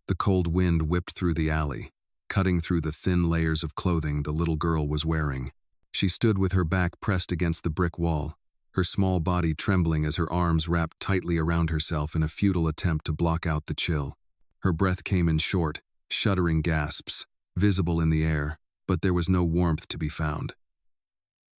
The cold wind whipped through the alley, cutting through the thin layers of clothing the little girl was wearing. She stood with her back pressed against the brick wall, her small body trembling as her arms wrapped tightly around herself in a futile attempt to block out the chill. Her breath came in short, shuddering gasps, visible in the air, but there was no warmth to be found.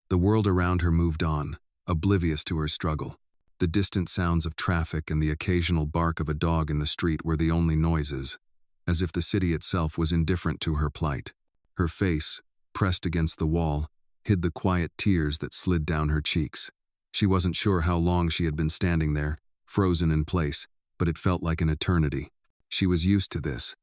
The world around her moved on, oblivious to her struggle. The distant sounds of traffic and the occasional bark of a dog in the street were the only noises, as if the city itself was indifferent to her plight. Her face, pressed against the wall, hid the quiet tears that slid down her cheeks. She wasn't sure how long she had been standing there, frozen in place, but it felt like an eternity. She was used to this.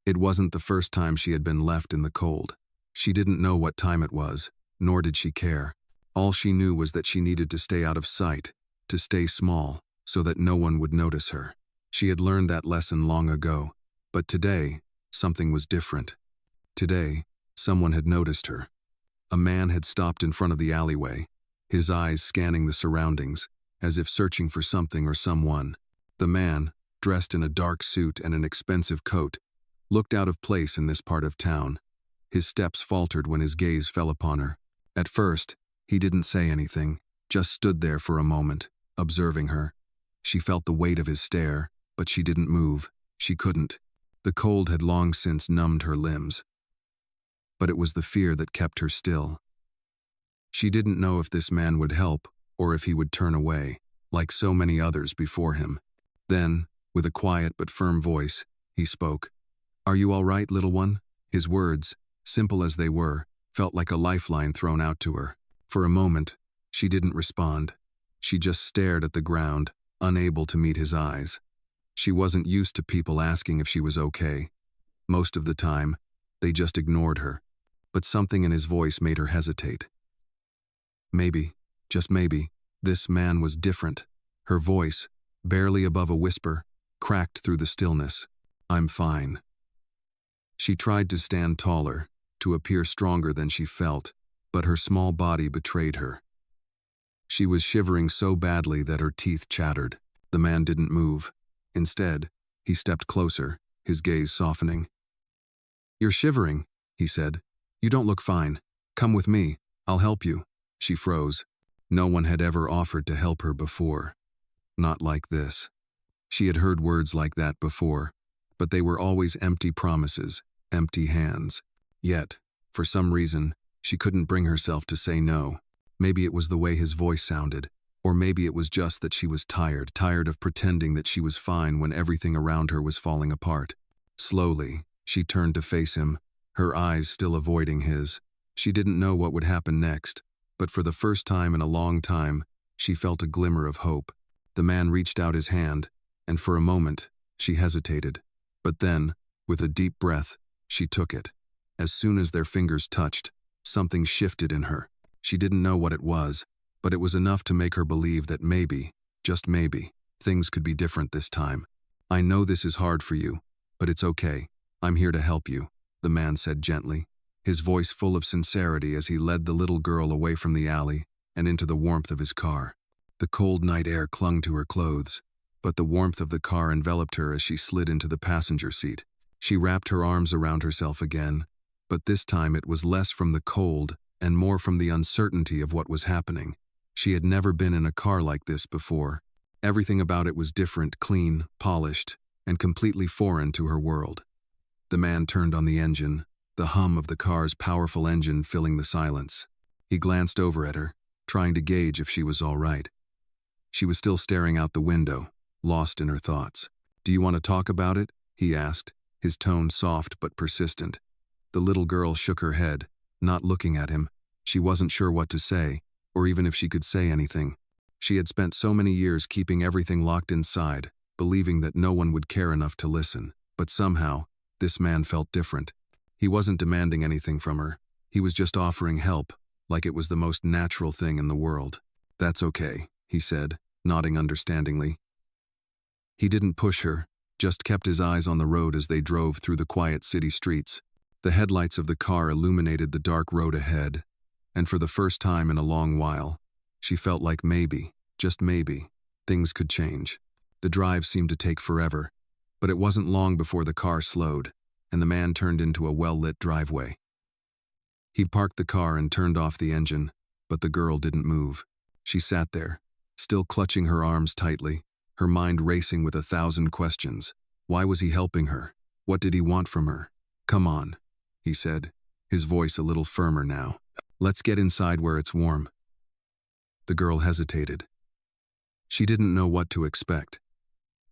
It wasn't the first time she had been left in the cold. She didn't know what time it was, nor did she care. All she knew was that she needed to stay out of sight, to stay small, so that no one would notice her. She had learned that lesson long ago, but today, something was different. Today, someone had noticed her. A man had stopped in front of the alleyway, his eyes scanning the surroundings, as if searching for something or someone. The man, dressed in a dark suit and an expensive coat, looked out of place in this part of town. His steps faltered when his gaze fell upon her. At first, he didn't say anything, just stood there for a moment, observing her. She felt the weight of his stare, but she didn't move. She couldn't. The cold had long since numbed her limbs. But it was the fear that kept her still. She didn't know if this man would help, or if he would turn away, like so many others before him. Then, with a quiet but firm voice, he spoke. "Are you all right, little one?" His words, simple as they were, felt like a lifeline thrown out to her. For a moment, she didn't respond. She just stared at the ground, unable to meet his eyes. She wasn't used to people asking if she was okay. Most of the time, they just ignored her. But something in his voice made her hesitate. Maybe, just maybe, this man was different. Her voice, barely above a whisper, cracked through the stillness. "I'm fine." She tried to stand taller, to appear stronger than she felt, but her small body betrayed her. She was shivering so badly that her teeth chattered. The man didn't move. Instead, he stepped closer, his gaze softening. "You're shivering," he said. "You don't look fine. Come with me. I'll help you." She froze. No one had ever offered to help her before. Not like this. She had heard words like that before, but they were always empty promises, empty hands. Yet, for some reason, she couldn't bring herself to say no. Maybe it was the way his voice sounded, or maybe it was just that she was tired of pretending that she was fine when everything around her was falling apart. Slowly, she turned to face him, her eyes still avoiding his. She didn't know what would happen next, but for the first time in a long time, she felt a glimmer of hope. The man reached out his hand, and for a moment, she hesitated. But then, with a deep breath, she took it. As soon as their fingers touched, something shifted in her. She didn't know what it was, but it was enough to make her believe that maybe, just maybe, things could be different this time. "I know this is hard for you, but it's okay. I'm here to help you," the man said gently, his voice full of sincerity as he led the little girl away from the alley and into the warmth of his car. The cold night air clung to her clothes, but the warmth of the car enveloped her as she slid into the passenger seat. She wrapped her arms around herself again, but this time it was less from the cold and more from the uncertainty of what was happening. She had never been in a car like this before. Everything about it was different, clean, polished, and completely foreign to her world. The man turned on the engine, the hum of the car's powerful engine filling the silence. He glanced over at her, trying to gauge if she was all right. She was still staring out the window, lost in her thoughts. "Do you want to talk about it?" he asked, his tone soft but persistent. The little girl shook her head, not looking at him. She wasn't sure what to say, or even if she could say anything. She had spent so many years keeping everything locked inside, believing that no one would care enough to listen. But somehow, this man felt different. He wasn't demanding anything from her. He was just offering help, like it was the most natural thing in the world. "That's okay," he said, nodding understandingly. He didn't push her, just kept his eyes on the road as they drove through the quiet city streets. The headlights of the car illuminated the dark road ahead, and for the first time in a long while, she felt like maybe, just maybe, things could change. The drive seemed to take forever, But it wasn't long before the car slowed, and the man turned into a well-lit driveway. He parked the car and turned off the engine, but the girl didn't move. She sat there, still clutching her arms tightly, her mind racing with 1,000 questions. Why was he helping her? What did he want from her? "Come on," he said, his voice a little firmer now. "Let's get inside where it's warm." The girl hesitated. She didn't know what to expect.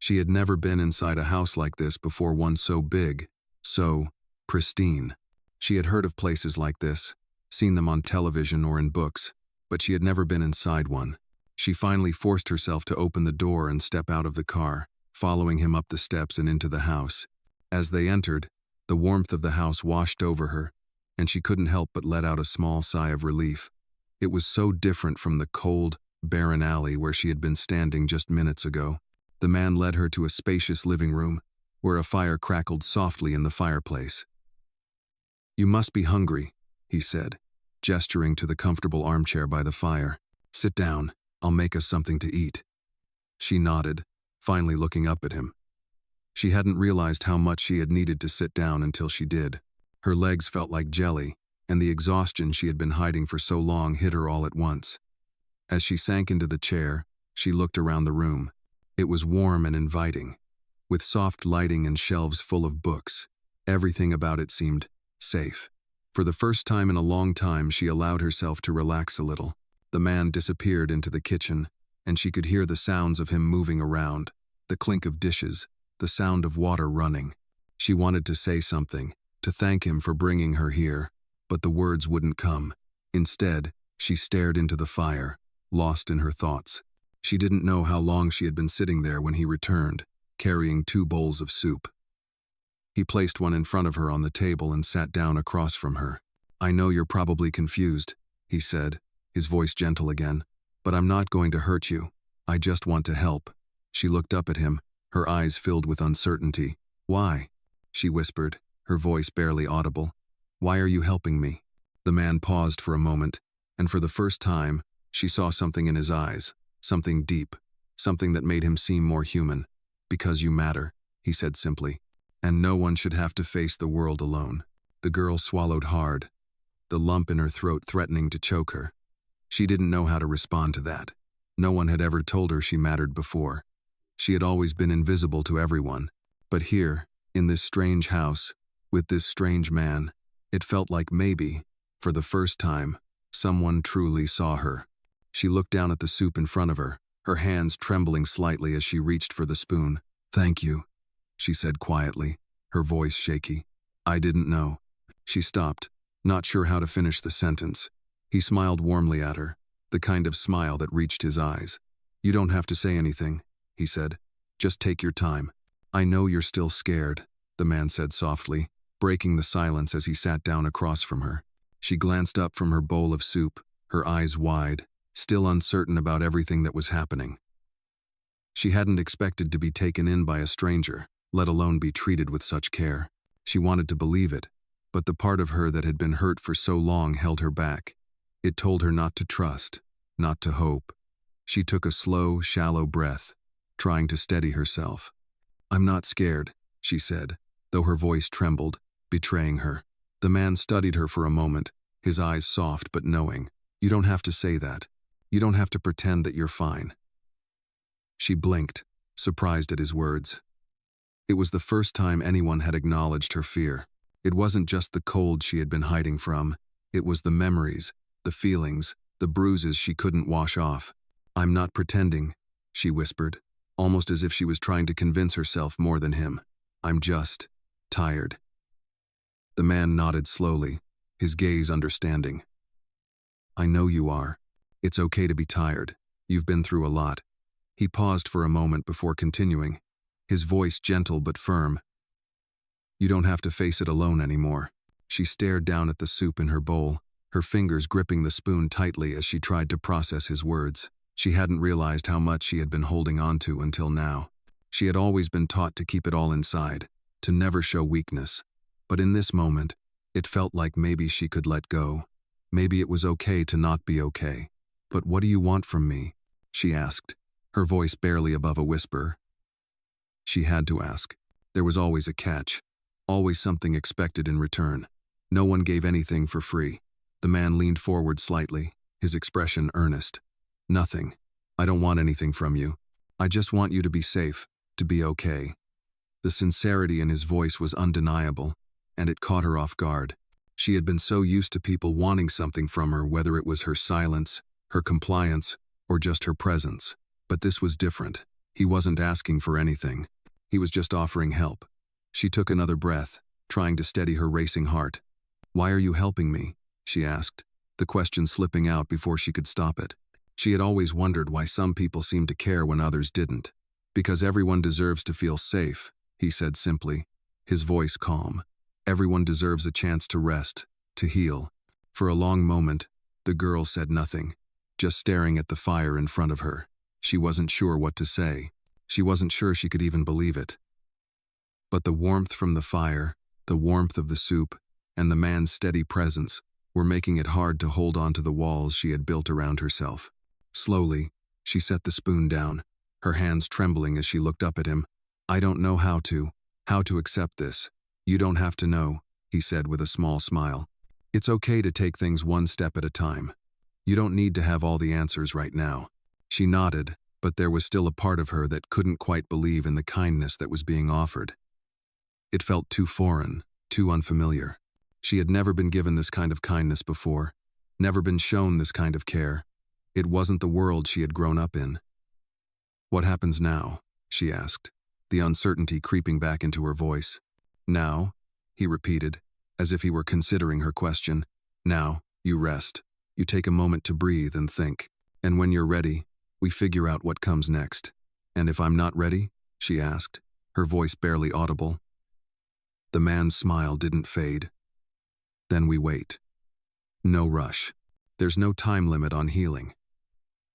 She had never been inside a house like this before, one so big, so pristine. She had heard of places like this, seen them on television or in books, but she had never been inside one. She finally forced herself to open the door and step out of the car, following him up the steps and into the house. As they entered, the warmth of the house washed over her, and she couldn't help but let out a small sigh of relief. It was so different from the cold, barren alley where she had been standing just minutes ago. The man led her to a spacious living room, where a fire crackled softly in the fireplace. "You must be hungry," he said, gesturing to the comfortable armchair by the fire. "Sit down, I'll make us something to eat." She nodded, finally looking up at him. She hadn't realized how much she had needed to sit down until she did. Her legs felt like jelly, and the exhaustion she had been hiding for so long hit her all at once. As she sank into the chair, she looked around the room. It was warm and inviting, with soft lighting and shelves full of books. Everything about it seemed safe. For the first time in a long time, she allowed herself to relax a little. The man disappeared into the kitchen, and she could hear the sounds of him moving around, the clink of dishes, the sound of water running. She wanted to say something, to thank him for bringing her here, but the words wouldn't come. Instead, she stared into the fire, lost in her thoughts. She didn't know how long she had been sitting there when he returned, carrying 2 bowls of soup. He placed one in front of her on the table and sat down across from her. "I know you're probably confused," he said, his voice gentle again, "but I'm not going to hurt you. I just want to help." She looked up at him, her eyes filled with uncertainty. "Why?" she whispered, her voice barely audible. "Why are you helping me?" The man paused for a moment, and for the first time, she saw something in his eyes, something deep, something that made him seem more human. "Because you matter," he said simply, "and no one should have to face the world alone." The girl swallowed hard, the lump in her throat threatening to choke her. She didn't know how to respond to that. No one had ever told her she mattered before. She had always been invisible to everyone. But here, in this strange house, with this strange man, it felt like maybe, for the first time, someone truly saw her. She looked down at the soup in front of her, her hands trembling slightly as she reached for the spoon. "Thank you," she said quietly, her voice shaky. "I didn't know." She stopped, not sure how to finish the sentence. He smiled warmly at her, the kind of smile that reached his eyes. "You don't have to say anything," he said. "Just take your time." "I know you're still scared," the man said softly, breaking the silence as he sat down across from her. She glanced up from her bowl of soup, her eyes wide, still uncertain about everything that was happening. She hadn't expected to be taken in by a stranger, let alone be treated with such care. She wanted to believe it, but the part of her that had been hurt for so long held her back. It told her not to trust, not to hope. She took a slow, shallow breath, trying to steady herself. "I'm not scared," she said, though her voice trembled, betraying her. The man studied her for a moment, his eyes soft but knowing. "You don't have to say that. You don't have to pretend that you're fine." She blinked, surprised at his words. It was the first time anyone had acknowledged her fear. It wasn't just the cold she had been hiding from. It was the memories, the feelings, the bruises she couldn't wash off. "I'm not pretending," she whispered, almost as if she was trying to convince herself more than him. "I'm just tired." The man nodded slowly, his gaze understanding. "I know you are. It's okay to be tired. You've been through a lot." He paused for a moment before continuing, his voice gentle but firm. "You don't have to face it alone anymore." She stared down at the soup in her bowl, her fingers gripping the spoon tightly as she tried to process his words. She hadn't realized how much she had been holding on to until now. She had always been taught to keep it all inside, to never show weakness. But in this moment, it felt like maybe she could let go. Maybe it was okay to not be okay. "But what do you want from me?" she asked, her voice barely above a whisper. She had to ask. There was always a catch. Always something expected in return. No one gave anything for free. The man leaned forward slightly, his expression earnest. Nothing. I don't want anything from you. I just want you to be safe, to be okay. The sincerity in his voice was undeniable, and it caught her off guard. She had been so used to people wanting something from her, whether it was her silence, her compliance, or just her presence. But this was different. He wasn't asking for anything. He was just offering help. She took another breath, trying to steady her racing heart. "Why are you helping me?" she asked, the question slipping out before she could stop it. She had always wondered why some people seemed to care when others didn't. "Because everyone deserves to feel safe," he said simply, his voice calm. "Everyone deserves a chance to rest, to heal." For a long moment, the girl said nothing, just staring at the fire in front of her. She wasn't sure what to say. She wasn't sure she could even believe it. But the warmth from the fire, the warmth of the soup, and the man's steady presence were making it hard to hold on to the walls she had built around herself. Slowly, she set the spoon down, her hands trembling as she looked up at him. "I don't know how to accept this. You don't have to know," he said with a small smile. "It's okay to take things one step at a time. You don't need to have all the answers right now." She nodded, but there was still a part of her that couldn't quite believe in the kindness that was being offered. It felt too foreign, too unfamiliar. She had never been given this kind of kindness before, never been shown this kind of care. It wasn't the world she had grown up in. "What happens now?" she asked, the uncertainty creeping back into her voice. "Now?" he repeated, as if he were considering her question. "Now, you rest. You take a moment to breathe and think. And when you're ready, we figure out what comes next." "And if I'm not ready?" she asked, her voice barely audible. The man's smile didn't fade. "Then we wait. No rush. There's no time limit on healing."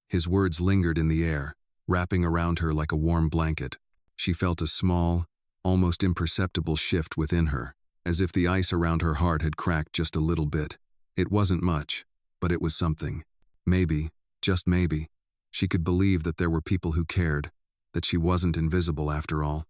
His words lingered in the air, wrapping around her like a warm blanket. She felt a small, almost imperceptible shift within her, as if the ice around her heart had cracked just a little bit. It wasn't much, but it was something. Maybe, just maybe, she could believe that there were people who cared, that she wasn't invisible after all.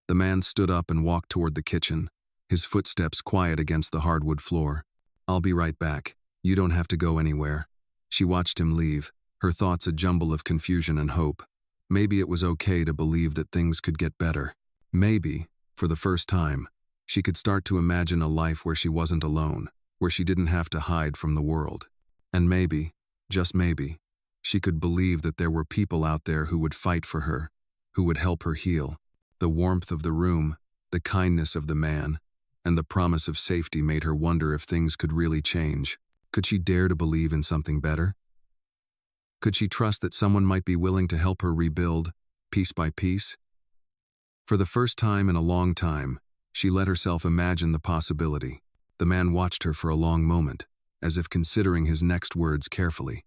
The man stood up and walked toward the kitchen, his footsteps quiet against the hardwood floor. "I'll be right back. You don't have to go anywhere." She watched him leave, her thoughts a jumble of confusion and hope. Maybe it was okay to believe that things could get better. Maybe, for the first time, she could start to imagine a life where she wasn't alone, where she didn't have to hide from the world. And maybe, just maybe, she could believe that there were people out there who would fight for her, who would help her heal. The warmth of the room, the kindness of the man, and the promise of safety made her wonder if things could really change. Could she dare to believe in something better? Could she trust that someone might be willing to help her rebuild, piece by piece? For the first time in a long time, she let herself imagine the possibility. The man watched her for a long moment, as if considering his next words carefully.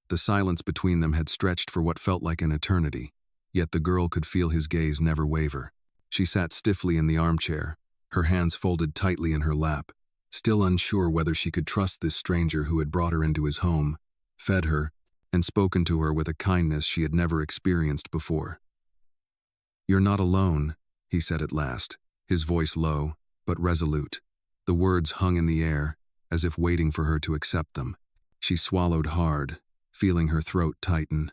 The silence between them had stretched for what felt like an eternity, yet the girl could feel his gaze never waver. She sat stiffly in the armchair, her hands folded tightly in her lap, still unsure whether she could trust this stranger who had brought her into his home, fed her, and spoken to her with a kindness she had never experienced before. "You're not alone," he said at last, his voice low, but resolute. The words hung in the air, as if waiting for her to accept them. She swallowed hard, feeling her throat tighten.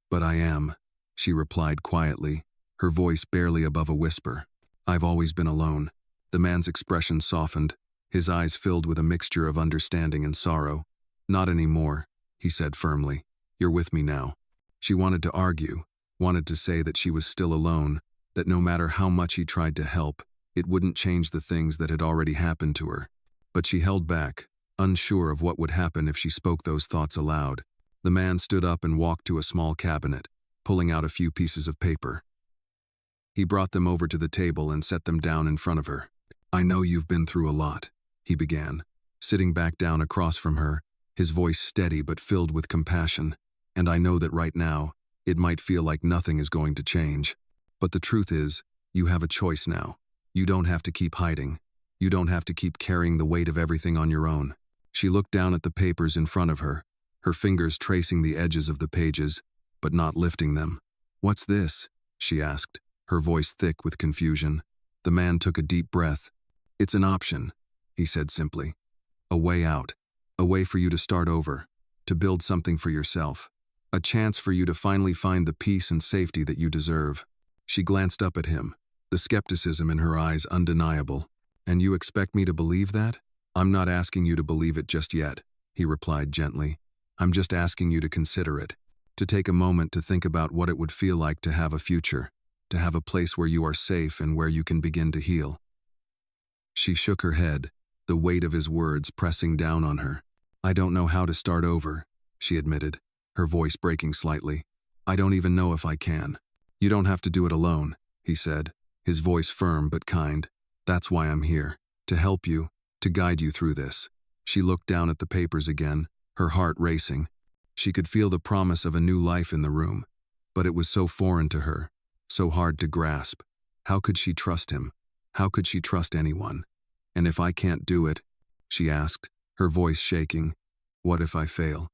"But I am," she replied quietly, her voice barely above a whisper. "I've always been alone." The man's expression softened, his eyes filled with a mixture of understanding and sorrow. "Not anymore," he said firmly. "You're with me now." She wanted to argue, wanted to say that she was still alone, that no matter how much he tried to help, it wouldn't change the things that had already happened to her. But she held back, unsure of what would happen if she spoke those thoughts aloud. The man stood up and walked to a small cabinet, pulling out a few pieces of paper. He brought them over to the table and set them down in front of her. "I know you've been through a lot," he began, sitting back down across from her, his voice steady but filled with compassion. "And I know that right now, it might feel like nothing is going to change. But the truth is, you have a choice now. You don't have to keep hiding. You don't have to keep carrying the weight of everything on your own." She looked down at the papers in front of her, her fingers tracing the edges of the pages, but not lifting them. "What's this?" she asked, her voice thick with confusion. The man took a deep breath. "It's an option," he said simply. "A way out. A way for you to start over, to build something for yourself. A chance for you to finally find the peace and safety that you deserve." She glanced up at him, the skepticism in her eyes undeniable. "And you expect me to believe that?" "I'm not asking you to believe it just yet," he replied gently. "I'm just asking you to consider it, to take a moment to think about what it would feel like to have a future, to have a place where you are safe and where you can begin to heal." She shook her head, the weight of his words pressing down on her. "I don't know how to start over," she admitted, her voice breaking slightly. "I don't even know if I can." "You don't have to do it alone," he said, his voice firm but kind. "That's why I'm here, to help you, to guide you through this." She looked down at the papers again, her heart racing. She could feel the promise of a new life in the room, but it was so foreign to her, so hard to grasp. How could she trust him? How could she trust anyone? "And if I can't do it," she asked, her voice shaking, "what if I fail?"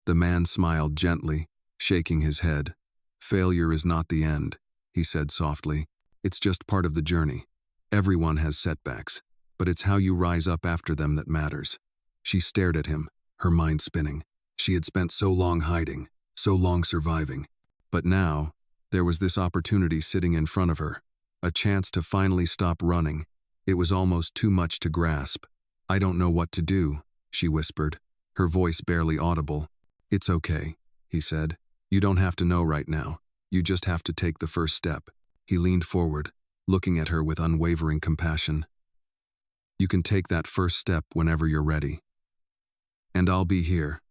The man smiled gently, shaking his head. "Failure is not the end," he said softly. "It's just part of the journey. Everyone has setbacks, but it's how you rise up after them that matters." She stared at him, her mind spinning. She had spent so long hiding, so long surviving. But now, there was this opportunity sitting in front of her, a chance to finally stop running. It was almost too much to grasp. "I don't know what to do," she whispered, her voice barely audible. "It's okay," he said. "You don't have to know right now. You just have to take the first step." He leaned forward, looking at her with unwavering compassion. "You can take that first step whenever you're ready. And I'll be here.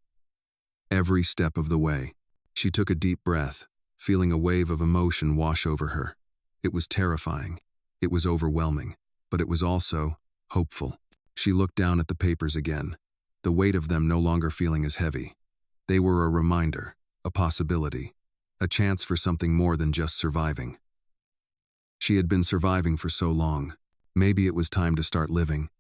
Every step of the way." She took a deep breath, feeling a wave of emotion wash over her. It was terrifying. It was overwhelming. But it was also hopeful. She looked down at the papers again, the weight of them no longer feeling as heavy. They were a reminder, a possibility, a chance for something more than just surviving. She had been surviving for so long. Maybe it was time to start living.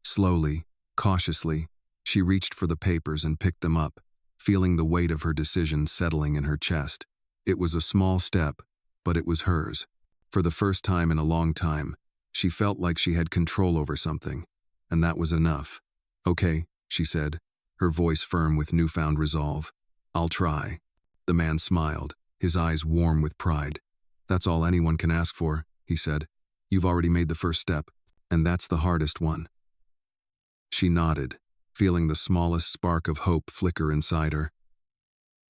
Slowly, cautiously, she reached for the papers and picked them up, feeling the weight of her decision settling in her chest. It was a small step, but it was hers. For the first time in a long time, she felt like she had control over something, and that was enough. "Okay," she said, her voice firm with newfound resolve. "I'll try." The man smiled, his eyes warm with pride. "That's all anyone can ask for," he said. "You've already made the first step, and that's the hardest one." She nodded, feeling the smallest spark of hope flicker inside her.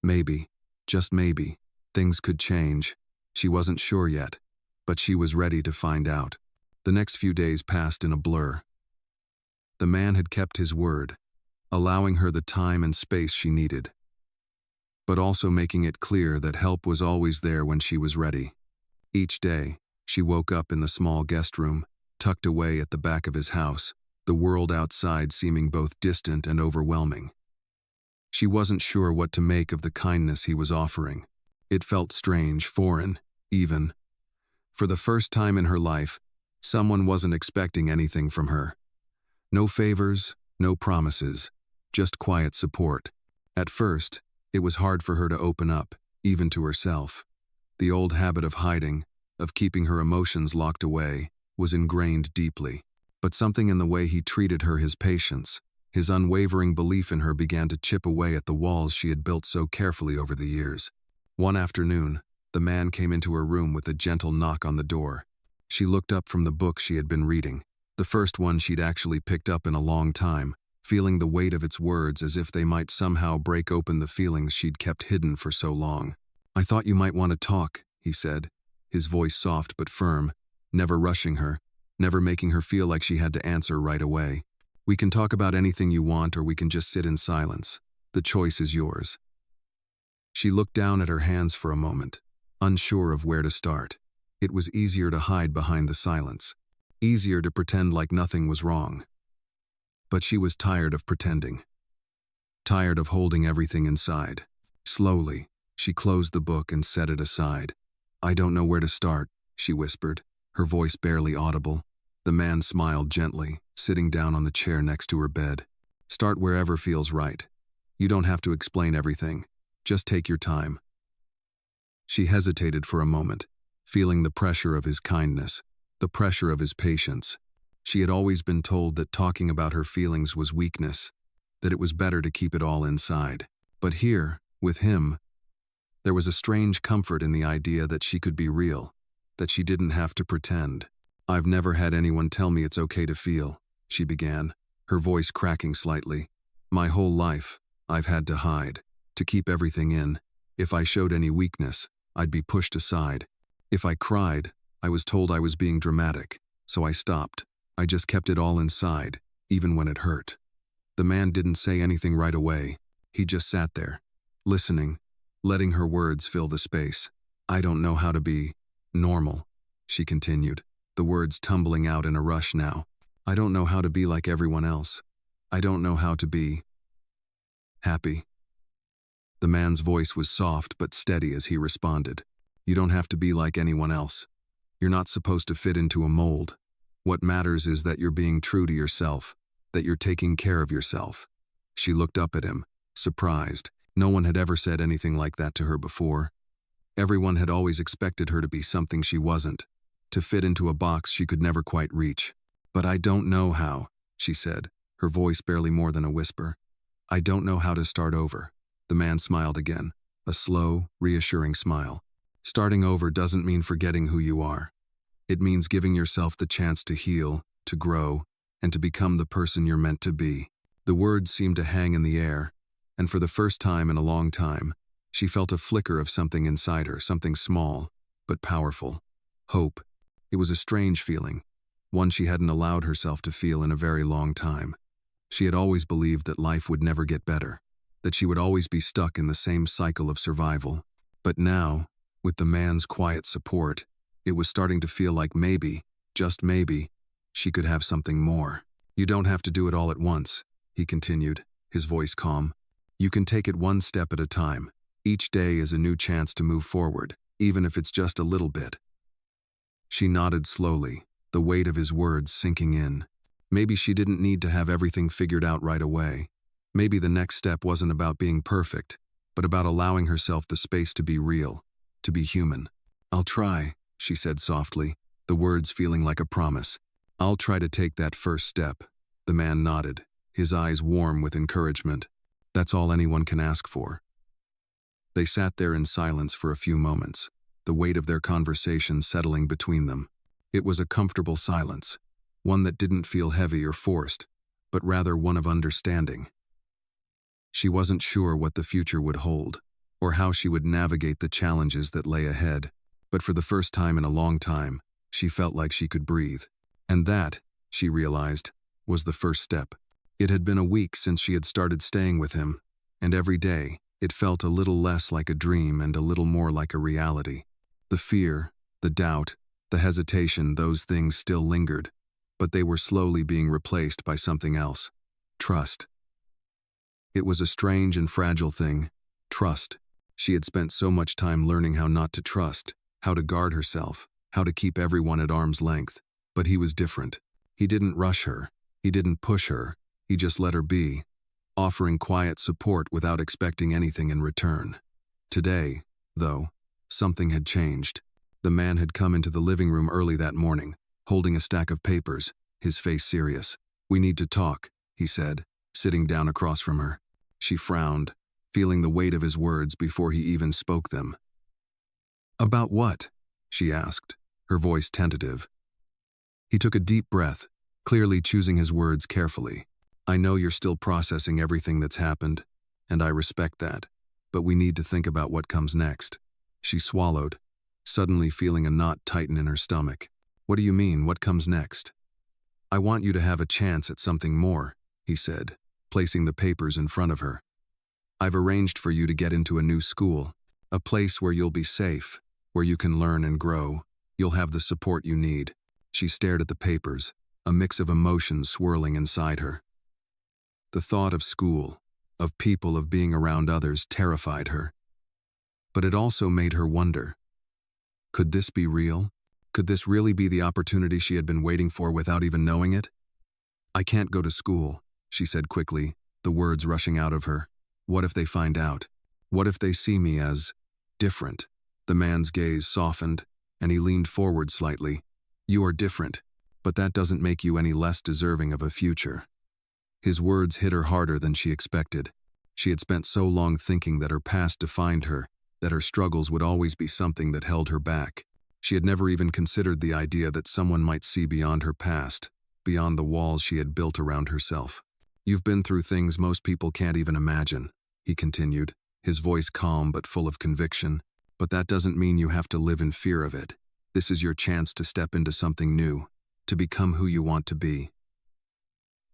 Maybe, just maybe, things could change. She wasn't sure yet, but she was ready to find out. The next few days passed in a blur. The man had kept his word, allowing her the time and space she needed, but also making it clear that help was always there when she was ready. Each day, she woke up in the small guest room, tucked away at the back of his house, the world outside seeming both distant and overwhelming. She wasn't sure what to make of the kindness he was offering. It felt strange, foreign, even. For the first time in her life, someone wasn't expecting anything from her. No favors, no promises, just quiet support. At first, it was hard for her to open up, even to herself. The old habit of hiding, of keeping her emotions locked away, was ingrained deeply. But something in the way he treated her, his patience, his unwavering belief in her began to chip away at the walls she had built so carefully over the years. One afternoon, the man came into her room with a gentle knock on the door. She looked up from the book she had been reading, the first one she'd actually picked up in a long time, feeling the weight of its words as if they might somehow break open the feelings she'd kept hidden for so long. "I thought you might want to talk," he said, his voice soft but firm, never rushing her, never making her feel like she had to answer right away. "We can talk about anything you want, or we can just sit in silence. The choice is yours." She looked down at her hands for a moment, unsure of where to start. It was easier to hide behind the silence, easier to pretend like nothing was wrong. But she was tired of pretending, tired of holding everything inside. Slowly, she closed the book and set it aside. "I don't know where to start," she whispered, her voice barely audible. The man smiled gently, sitting down on the chair next to her bed. "Start wherever feels right. You don't have to explain everything. Just take your time." She hesitated for a moment, feeling the pressure of his kindness, the pressure of his patience. She had always been told that talking about her feelings was weakness, that it was better to keep it all inside. But here, with him, there was a strange comfort in the idea that she could be real, that she didn't have to pretend. "I've never had anyone tell me it's okay to feel," she began, her voice cracking slightly. "My whole life, I've had to hide, to keep everything in. If I showed any weakness, I'd be pushed aside. If I cried, I was told I was being dramatic, so I stopped. I just kept it all inside, even when it hurt." The man didn't say anything right away. He just sat there, listening, letting her words fill the space. "I don't know how to be normal," she continued, the words tumbling out in a rush now. "I don't know how to be like everyone else. I don't know how to be happy." The man's voice was soft but steady as he responded. "You don't have to be like anyone else. You're not supposed to fit into a mold. What matters is that you're being true to yourself, that you're taking care of yourself." She looked up at him, surprised. No one had ever said anything like that to her before. Everyone had always expected her to be something she wasn't, to fit into a box she could never quite reach. "But I don't know how," she said, her voice barely more than a whisper. "I don't know how to start over." The man smiled again, a slow, reassuring smile. "Starting over doesn't mean forgetting who you are. It means giving yourself the chance to heal, to grow, and to become the person you're meant to be." The words seemed to hang in the air, and for the first time in a long time, she felt a flicker of something inside her, something small, but powerful. Hope. It was a strange feeling, one she hadn't allowed herself to feel in a very long time. She had always believed that life would never get better, that she would always be stuck in the same cycle of survival. But now, with the man's quiet support, it was starting to feel like maybe, just maybe, she could have something more. "You don't have to do it all at once," he continued, his voice calm. "You can take it one step at a time. Each day is a new chance to move forward, even if it's just a little bit." She nodded slowly, the weight of his words sinking in. Maybe she didn't need to have everything figured out right away. Maybe the next step wasn't about being perfect, but about allowing herself the space to be real, to be human. "I'll try," she said softly, the words feeling like a promise. "I'll try to take that first step." The man nodded, his eyes warm with encouragement. That's all anyone can ask for. They sat there in silence for a few moments, the weight of their conversation settling between them. It was a comfortable silence, one that didn't feel heavy or forced, but rather one of understanding. She wasn't sure what the future would hold, or how she would navigate the challenges that lay ahead, but for the first time in a long time, she felt like she could breathe. And that, she realized, was the first step. It had been a week since she had started staying with him, and every day, it felt a little less like a dream and a little more like a reality. The fear, the doubt, the hesitation, those things still lingered, but they were slowly being replaced by something else. Trust. It was a strange and fragile thing. Trust. She had spent so much time learning how not to trust, how to guard herself, how to keep everyone at arm's length. But he was different. He didn't rush her. He didn't push her. He just let her be, offering quiet support without expecting anything in return. Today, though, something had changed. The man had come into the living room early that morning, holding a stack of papers, his face serious. "We need to talk," he said, sitting down across from her. She frowned, feeling the weight of his words before he even spoke them. "About what?" she asked, her voice tentative. He took a deep breath, clearly choosing his words carefully. "I know you're still processing everything that's happened, and I respect that, but we need to think about what comes next." She swallowed, suddenly feeling a knot tighten in her stomach. "What do you mean, what comes next?" "I want you to have a chance at something more," he said, placing the papers in front of her. "I've arranged for you to get into a new school, a place where you'll be safe, where you can learn and grow. You'll have the support you need." She stared at the papers, a mix of emotions swirling inside her. The thought of school, of people, of being around others terrified her. But it also made her wonder. Could this be real? Could this really be the opportunity she had been waiting for without even knowing it? "I can't go to school," she said quickly, the words rushing out of her. "What if they find out? What if they see me as different?" The man's gaze softened, and he leaned forward slightly. You are different, but that doesn't make you any less deserving of a future. His words hit her harder than she expected. She had spent so long thinking that her past defined her, that her struggles would always be something that held her back. She had never even considered the idea that someone might see beyond her past, beyond the walls she had built around herself. You've been through things most people can't even imagine, he continued, his voice calm but full of conviction. But that doesn't mean you have to live in fear of it. This is your chance to step into something new, to become who you want to be.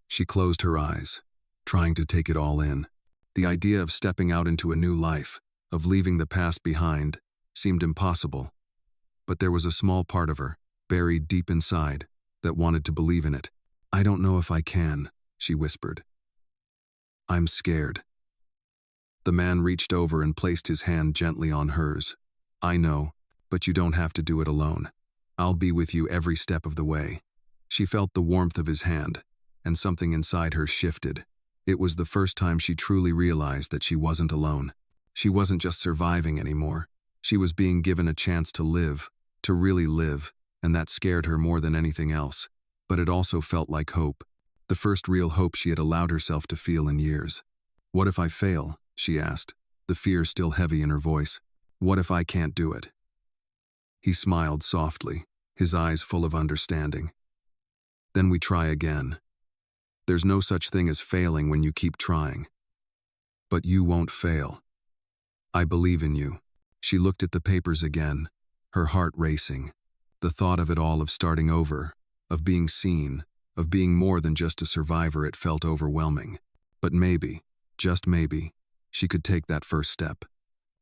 She closed her eyes, trying to take it all in. The idea of stepping out into a new life, of leaving the past behind, seemed impossible. But there was a small part of her, buried deep inside, that wanted to believe in it. I don't know if I can, she whispered. I'm scared. The man reached over and placed his hand gently on hers. I know, but you don't have to do it alone. I'll be with you every step of the way. She felt the warmth of his hand, and something inside her shifted. It was the first time she truly realized that she wasn't alone. She wasn't just surviving anymore. She was being given a chance to live, to really live, and that scared her more than anything else. But it also felt like hope, the first real hope she had allowed herself to feel in years. What if I fail? She asked, the fear still heavy in her voice. What if I can't do it? He smiled softly, his eyes full of understanding. Then we try again. There's no such thing as failing when you keep trying. But you won't fail. I believe in you. She looked at the papers again, her heart racing. The thought of it all, of starting over, of being seen, of being more than just a survivor, it felt overwhelming. But maybe, just maybe, she could take that first step.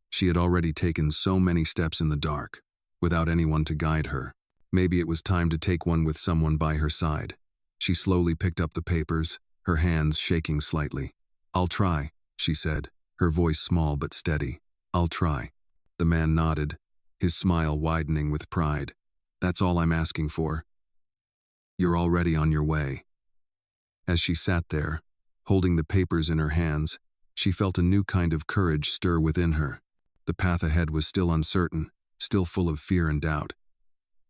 She had already taken so many steps in the dark, without anyone to guide her. Maybe it was time to take one with someone by her side. She slowly picked up the papers, her hands shaking slightly. I'll try, she said, her voice small but steady. I'll try. The man nodded, his smile widening with pride. That's all I'm asking for. You're already on your way. As she sat there, holding the papers in her hands, she felt a new kind of courage stir within her. The path ahead was still uncertain, still full of fear and doubt.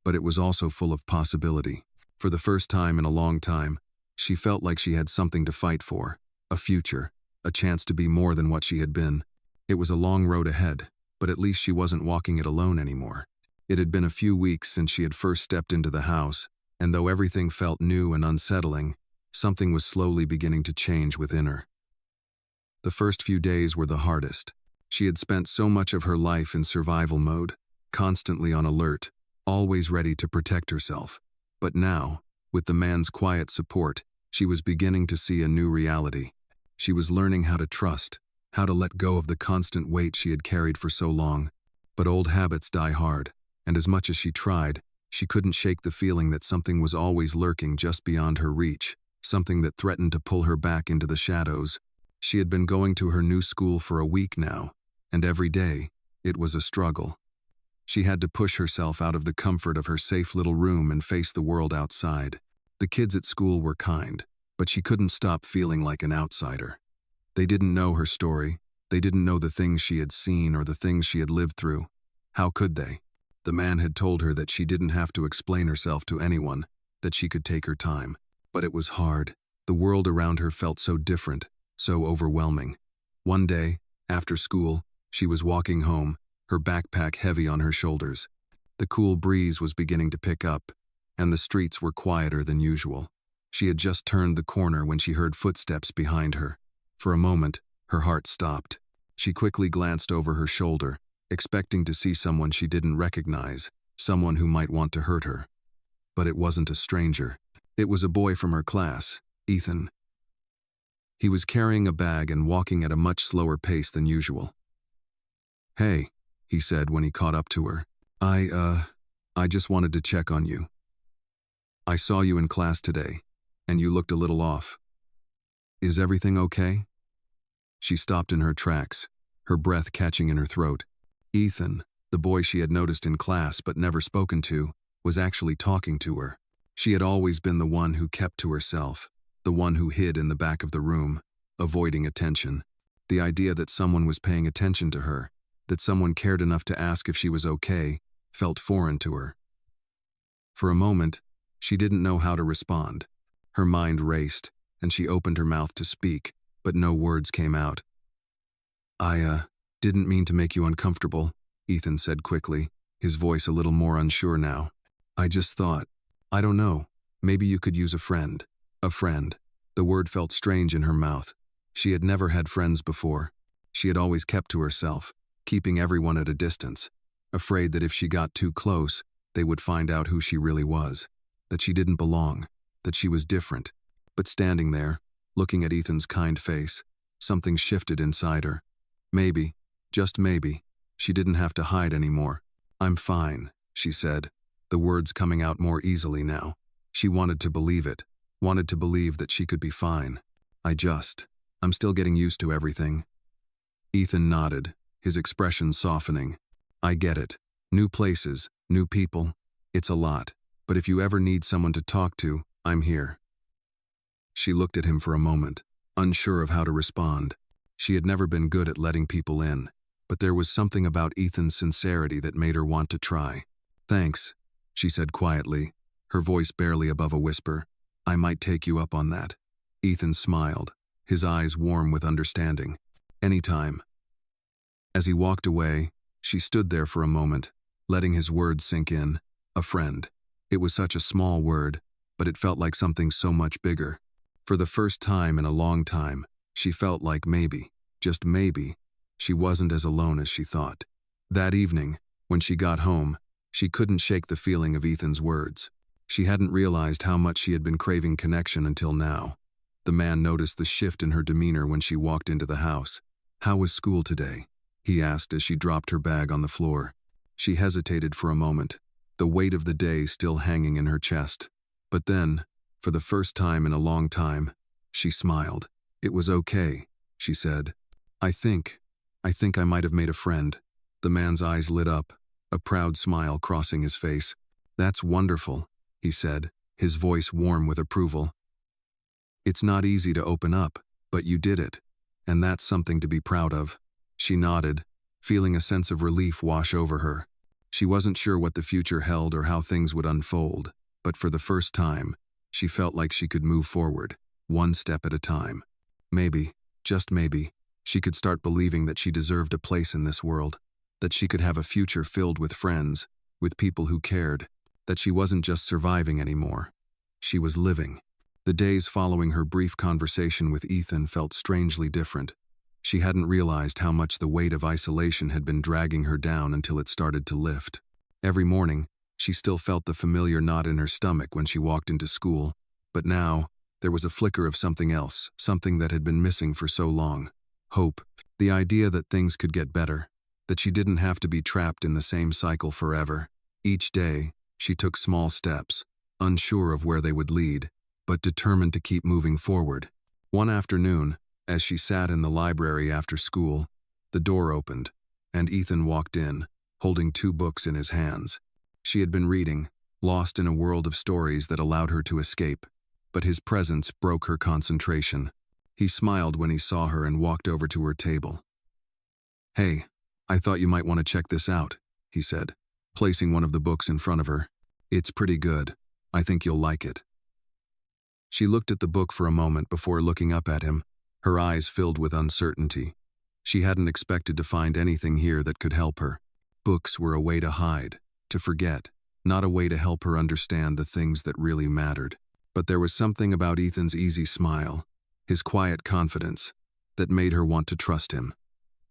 But it was also full of possibility. For the first time in a long time, she felt like she had something to fight for, a future, a chance to be more than what she had been. It was a long road ahead, but at least she wasn't walking it alone anymore. It had been a few weeks since she had first stepped into the house, and though everything felt new and unsettling, something was slowly beginning to change within her. The first few days were the hardest. She had spent so much of her life in survival mode, constantly on alert, always ready to protect herself. But now, with the man's quiet support, she was beginning to see a new reality. She was learning how to trust, how to let go of the constant weight she had carried for so long. But old habits die hard, and as much as she tried, she couldn't shake the feeling that something was always lurking just beyond her reach, something that threatened to pull her back into the shadows. She had been going to her new school for a week now, and every day, it was a struggle. She had to push herself out of the comfort of her safe little room and face the world outside. The kids at school were kind, but she couldn't stop feeling like an outsider. They didn't know her story. They didn't know the things she had seen or the things she had lived through. How could they? The man had told her that she didn't have to explain herself to anyone, that she could take her time. But it was hard. The world around her felt so different, so overwhelming. One day, after school, she was walking home, her backpack heavy on her shoulders. The cool breeze was beginning to pick up, and the streets were quieter than usual. She had just turned the corner when she heard footsteps behind her. For a moment, her heart stopped. She quickly glanced over her shoulder, expecting to see someone she didn't recognize, someone who might want to hurt her. But it wasn't a stranger. It was a boy from her class, Ethan. He was carrying a bag and walking at a much slower pace than usual. Hey, he said when he caught up to her. I just wanted to check on you. I saw you in class today, and you looked a little off. Is everything okay? She stopped in her tracks, her breath catching in her throat. Ethan, the boy she had noticed in class but never spoken to, was actually talking to her. She had always been the one who kept to herself, the one who hid in the back of the room, avoiding attention. The idea that someone was paying attention to her, that someone cared enough to ask if she was okay, felt foreign to her. For a moment, she didn't know how to respond. Her mind raced, and she opened her mouth to speak, but no words came out. I didn't mean to make you uncomfortable, Ethan said quickly, his voice a little more unsure now. I just thought, I don't know, maybe you could use a friend. A friend. The word felt strange in her mouth. She had never had friends before. She had always kept to herself, keeping everyone at a distance, afraid that if she got too close, they would find out who she really was, that she didn't belong, that she was different. But standing there, looking at Ethan's kind face, something shifted inside her. Maybe, just maybe, she didn't have to hide anymore. I'm fine, she said, the words coming out more easily now. She wanted to believe it, wanted to believe that she could be fine. I'm still getting used to everything. Ethan nodded, his expression softening. I get it. New places, new people. It's a lot. But if you ever need someone to talk to, I'm here. She looked at him for a moment, unsure of how to respond. She had never been good at letting people in, but there was something about Ethan's sincerity that made her want to try. Thanks, she said quietly, her voice barely above a whisper. I might take you up on that. Ethan smiled, his eyes warm with understanding. Anytime. As he walked away, she stood there for a moment, letting his words sink in. A friend. It was such a small word, but it felt like something so much bigger. For the first time in a long time, she felt like maybe, just maybe, she wasn't as alone as she thought. That evening, when she got home, she couldn't shake the feeling of Ethan's words. She hadn't realized how much she had been craving connection until now. The man noticed the shift in her demeanor when she walked into the house. How was school today? He asked as she dropped her bag on the floor. She hesitated for a moment, the weight of the day still hanging in her chest. But then, for the first time in a long time, she smiled. It was okay, she said. I think I might have made a friend. The man's eyes lit up, a proud smile crossing his face. That's wonderful, he said, his voice warm with approval. It's not easy to open up, but you did it, and that's something to be proud of. She nodded, feeling a sense of relief wash over her. She wasn't sure what the future held or how things would unfold, but for the first time, she felt like she could move forward, one step at a time. Maybe, just maybe, she could start believing that she deserved a place in this world, that she could have a future filled with friends, with people who cared, that she wasn't just surviving anymore. She was living. The days following her brief conversation with Ethan felt strangely different. She hadn't realized how much the weight of isolation had been dragging her down until it started to lift. Every morning, she still felt the familiar knot in her stomach when she walked into school, but now, there was a flicker of something else, something that had been missing for so long. Hope, the idea that things could get better, that she didn't have to be trapped in the same cycle forever. Each day, she took small steps, unsure of where they would lead, but determined to keep moving forward. One afternoon, as she sat in the library after school, the door opened, and Ethan walked in, holding 2 books in his hands. She had been reading, lost in a world of stories that allowed her to escape, but his presence broke her concentration. He smiled when he saw her and walked over to her table. Hey, I thought you might want to check this out, he said, placing one of the books in front of her. It's pretty good. I think you'll like it. She looked at the book for a moment before looking up at him, her eyes filled with uncertainty. She hadn't expected to find anything here that could help her. Books were a way to hide, to forget, not a way to help her understand the things that really mattered. But there was something about Ethan's easy smile, his quiet confidence, that made her want to trust him.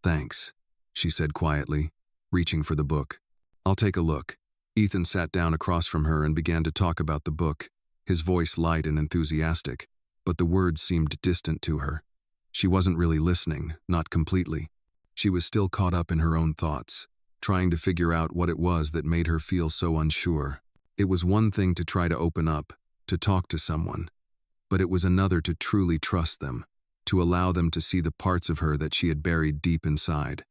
Thanks, she said quietly, reaching for the book. I'll take a look. Ethan sat down across from her and began to talk about the book, his voice light and enthusiastic, but the words seemed distant to her. She wasn't really listening, not completely. She was still caught up in her own thoughts, trying to figure out what it was that made her feel so unsure. It was one thing to try to open up, to talk to someone, but it was another to truly trust them, to allow them to see the parts of her that she had buried deep inside.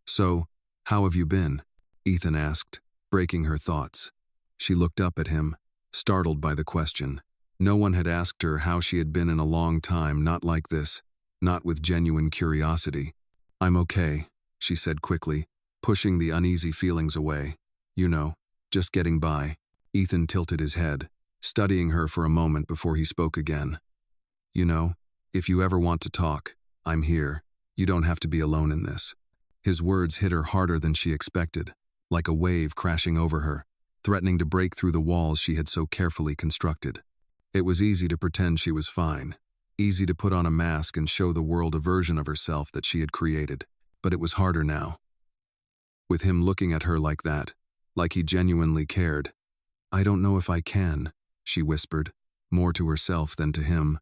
So, how have you been? Ethan asked, breaking her thoughts. She looked up at him, startled by the question. No one had asked her how she had been in a long time, not like this, not with genuine curiosity. I'm okay, she said quickly, pushing the uneasy feelings away. You know, Just getting by. Ethan tilted his head, studying her for a moment before he spoke again. You know, if you ever want to talk, I'm here. You don't have to be alone in this. His words hit her harder than she expected, like a wave crashing over her, threatening to break through the walls she had so carefully constructed. It was easy to pretend she was fine, easy to put on a mask and show the world a version of herself that she had created, but it was harder now. With him looking at her like that, like he genuinely cared. I don't know if I can, she whispered, more to herself than to him.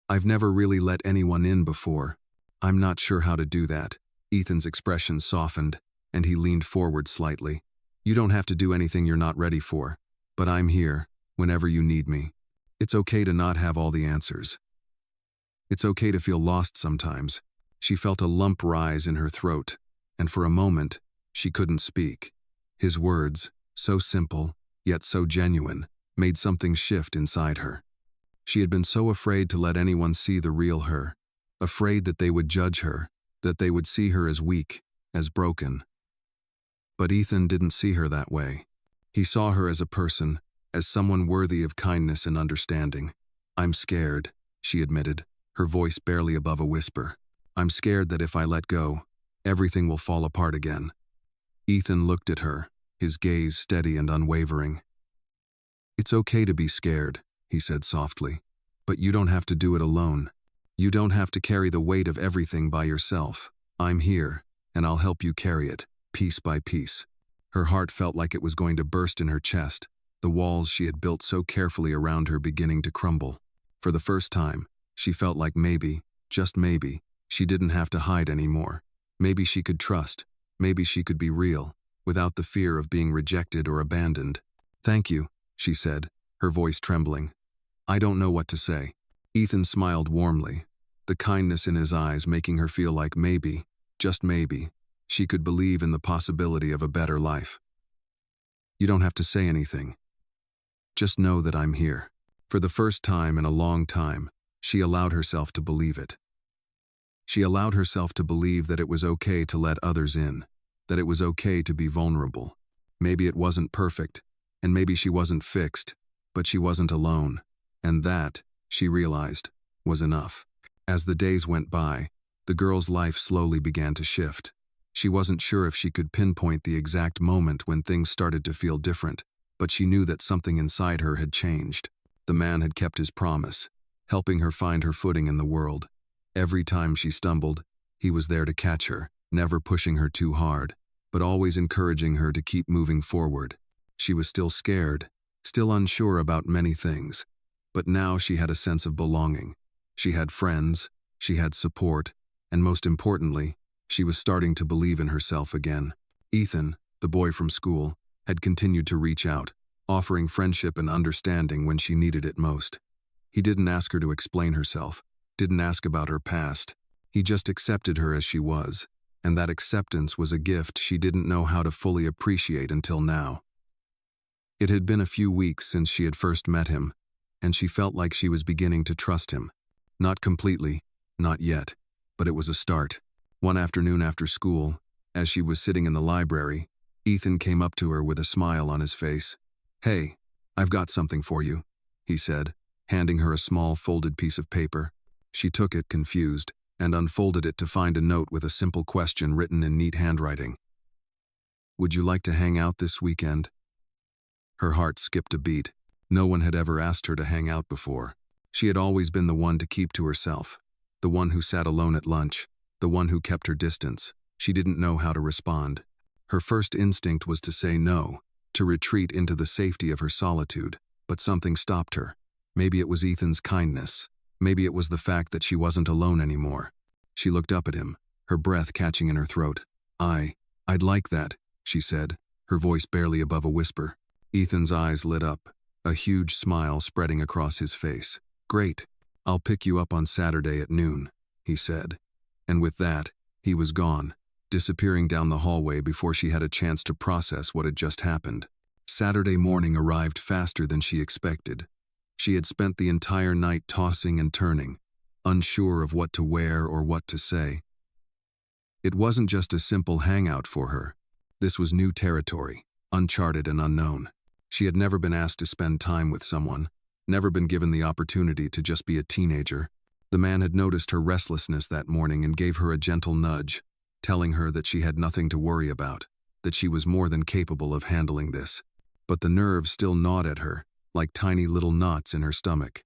I've never really let anyone in before. I'm not sure how to do that. Ethan's expression softened, and he leaned forward slightly. You don't have to do anything you're not ready for, but I'm here, whenever you need me. It's okay to not have all the answers. It's okay to feel lost sometimes. She felt a lump rise in her throat, and for a moment, she couldn't speak. His words, so simple, yet so genuine, made something shift inside her. She had been so afraid to let anyone see the real her, afraid that they would judge her, that they would see her as weak, as broken. But Ethan didn't see her that way. He saw her as a person, as someone worthy of kindness and understanding. I'm scared, she admitted, her voice barely above a whisper. I'm scared that if I let go, everything will fall apart again. Ethan looked at her, his gaze steady and unwavering. It's okay to be scared, he said softly, but you don't have to do it alone. You don't have to carry the weight of everything by yourself. I'm here, and I'll help you carry it, piece by piece. Her heart felt like it was going to burst in her chest, the walls she had built so carefully around her beginning to crumble. For the first time, she felt like maybe, just maybe, she didn't have to hide anymore. Maybe she could trust, maybe she could be real, without the fear of being rejected or abandoned. Thank you, she said, her voice trembling. I don't know what to say. Ethan smiled warmly, the kindness in his eyes making her feel like maybe, just maybe, she could believe in the possibility of a better life. You don't have to say anything. Just know that I'm here. For the first time in a long time, she allowed herself to believe it. She allowed herself to believe that it was okay to let others in, that it was okay to be vulnerable. Maybe it wasn't perfect, and maybe she wasn't fixed, but she wasn't alone. And that, she realized, was enough. As the days went by, the girl's life slowly began to shift. She wasn't sure if she could pinpoint the exact moment when things started to feel different, but she knew that something inside her had changed. The man had kept his promise, helping her find her footing in the world. Every time she stumbled, he was there to catch her, never pushing her too hard, but always encouraging her to keep moving forward. She was still scared, still unsure about many things, but now she had a sense of belonging. She had friends, she had support, and most importantly, she was starting to believe in herself again. Ethan, the boy from school, had continued to reach out, offering friendship and understanding when she needed it most. He didn't ask her to explain herself, didn't ask about her past. He just accepted her as she was, and that acceptance was a gift she didn't know how to fully appreciate until now. It had been a few weeks since she had first met him, and she felt like she was beginning to trust him. Not completely, not yet, but it was a start. One afternoon after school, as she was sitting in the library, Ethan came up to her with a smile on his face. Hey, I've got something for you, he said, handing her a small folded piece of paper. She took it, confused, and unfolded it to find a note with a simple question written in neat handwriting. Would you like to hang out this weekend? Her heart skipped a beat. No one had ever asked her to hang out before. She had always been the one to keep to herself, the one who sat alone at lunch, the one who kept her distance. She didn't know how to respond. Her first instinct was to say no, to retreat into the safety of her solitude, but something stopped her. Maybe it was Ethan's kindness. Maybe it was the fact that she wasn't alone anymore. She looked up at him, her breath catching in her throat. I'd like that, she said, her voice barely above a whisper. Ethan's eyes lit up, a huge smile spreading across his face. Great. I'll pick you up on Saturday at noon, he said. And with that, he was gone, disappearing down the hallway before she had a chance to process what had just happened. Saturday morning arrived faster than she expected. She had spent the entire night tossing and turning, unsure of what to wear or what to say. It wasn't just a simple hangout for her. This was new territory. uncharted and unknown. She had never been asked to spend time with someone, never been given the opportunity to just be a teenager. The man had noticed her restlessness that morning and gave her a gentle nudge, telling her that she had nothing to worry about, that she was more than capable of handling this. But the nerves still gnawed at her, like tiny little knots in her stomach.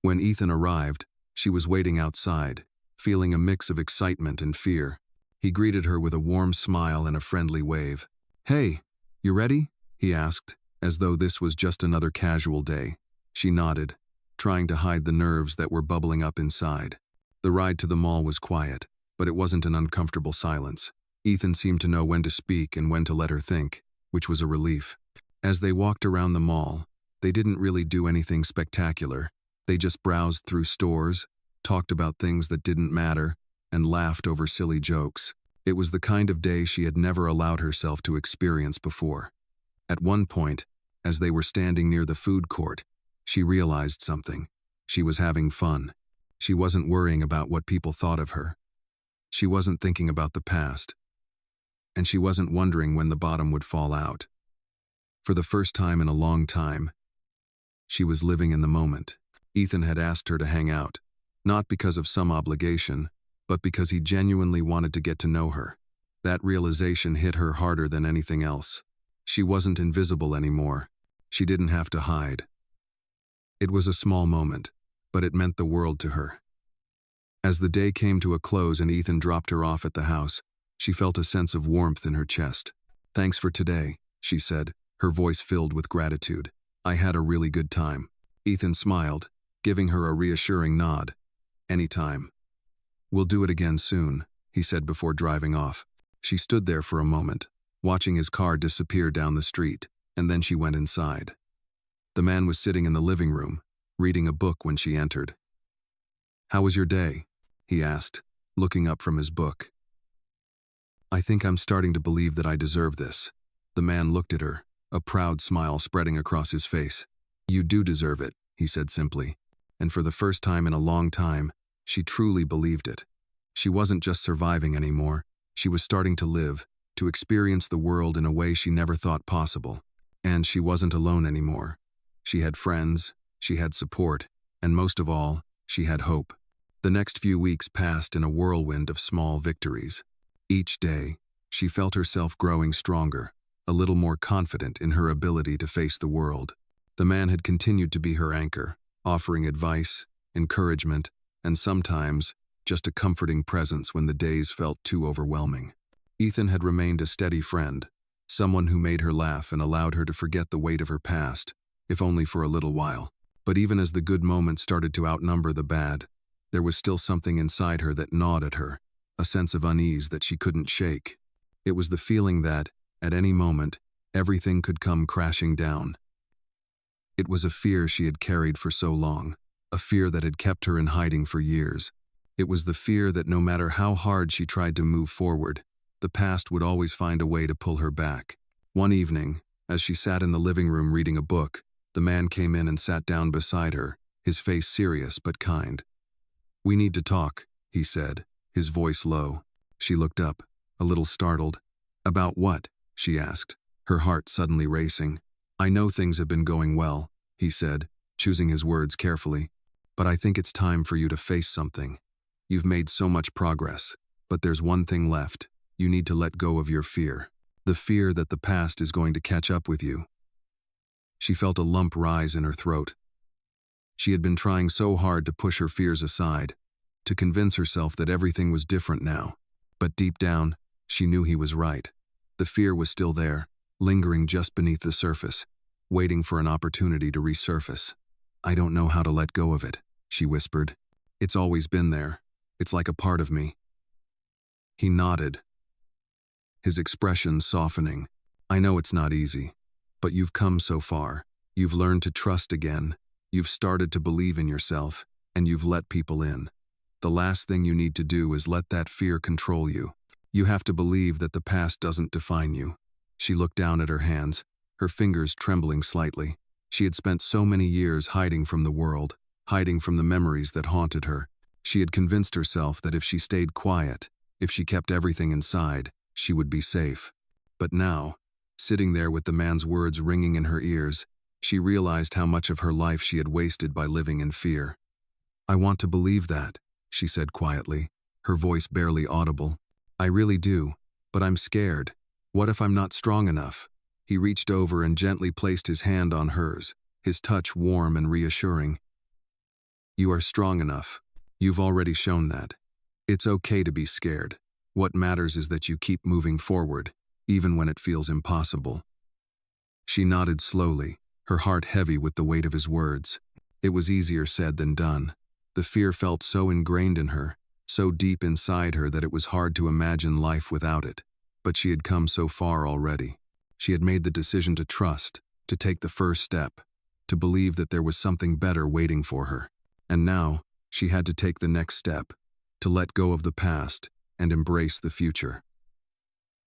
When Ethan arrived, she was waiting outside, feeling a mix of excitement and fear. He greeted her with a warm smile and a friendly wave. "Hey, you ready?" he asked, as though this was just another casual day. She nodded, trying to hide the nerves that were bubbling up inside. The ride to the mall was quiet, but it wasn't an uncomfortable silence. Ethan seemed to know when to speak and when to let her think, which was a relief. As they walked around the mall, they didn't really do anything spectacular. They just browsed through stores, talked about things that didn't matter, and laughed over silly jokes. It was the kind of day she had never allowed herself to experience before. At one point, as they were standing near the food court, she realized something. She was having fun. She wasn't worrying about what people thought of her. She wasn't thinking about the past. And she wasn't wondering when the bottom would fall out. For the first time in a long time, she was living in the moment. Ethan had asked her to hang out, not because of some obligation, but because he genuinely wanted to get to know her. That realization hit her harder than anything else. She wasn't invisible anymore. She didn't have to hide. It was a small moment, but it meant the world to her. As the day came to a close and Ethan dropped her off at the house, she felt a sense of warmth in her chest. "Thanks for today," she said, her voice filled with gratitude. "I had a really good time." Ethan smiled, giving her a reassuring nod. "Anytime. We'll do it again soon," he said before driving off. She stood there for a moment, watching his car disappear down the street, and then she went inside. The man was sitting in the living room, reading a book when she entered. "How was your day?" he asked, looking up from his book. "I think I'm starting to believe that I deserve this." The man looked at her, a proud smile spreading across his face. "You do deserve it," he said simply. And for the first time in a long time, she truly believed it. She wasn't just surviving anymore. She was starting to live, to experience the world in a way she never thought possible. And she wasn't alone anymore. She had friends, she had support, and most of all, she had hope. The next few weeks passed in a whirlwind of small victories. Each day, she felt herself growing stronger, a little more confident in her ability to face the world. The man had continued to be her anchor, offering advice, encouragement, and sometimes just a comforting presence when the days felt too overwhelming. Ethan had remained a steady friend, someone who made her laugh and allowed her to forget the weight of her past, if only for a little while. But even as the good moments started to outnumber the bad, there was still something inside her that gnawed at her, a sense of unease that she couldn't shake. It was the feeling that, at any moment, everything could come crashing down. It was a fear she had carried for so long, a fear that had kept her in hiding for years. It was the fear that no matter how hard she tried to move forward, the past would always find a way to pull her back. One evening, as she sat in the living room reading a book, the man came in and sat down beside her, his face serious but kind. "We need to talk," he said, his voice low. She looked up, a little startled. "About what?" she asked, her heart suddenly racing. "I know things have been going well," he said, choosing his words carefully. "But I think it's time for you to face something. You've made so much progress, but there's one thing left. You need to let go of your fear. The fear that the past is going to catch up with you." She felt a lump rise in her throat. She had been trying so hard to push her fears aside, to convince herself that everything was different now. But deep down, she knew he was right. The fear was still there, lingering just beneath the surface, waiting for an opportunity to resurface. "I don't know how to let go of it," she whispered. "It's always been there. It's like a part of me." He nodded, his expression softening. "I know it's not easy, but you've come so far. You've learned to trust again. You've started to believe in yourself, and you've let people in. The last thing you need to do is let that fear control you. You have to believe that the past doesn't define you." She looked down at her hands, her fingers trembling slightly. She had spent so many years hiding from the world, hiding from the memories that haunted her. She had convinced herself that if she stayed quiet, if she kept everything inside, she would be safe. But now, Sitting there with the man's words ringing in her ears, she realized how much of her life she had wasted by living in fear. "I want to believe that," she said quietly, her voice barely audible. "I really do, but I'm scared. What if I'm not strong enough?" He reached over and gently placed his hand on hers, his touch warm and reassuring. "You are strong enough. You've already shown that. It's okay to be scared. What matters is that you keep moving forward, even when it feels impossible." She nodded slowly, her heart heavy with the weight of his words. It was easier said than done. The fear felt so ingrained in her, so deep inside her that it was hard to imagine life without it. But she had come so far already. She had made the decision to trust, to take the first step, to believe that there was something better waiting for her. And now, she had to take the next step, to let go of the past and embrace the future.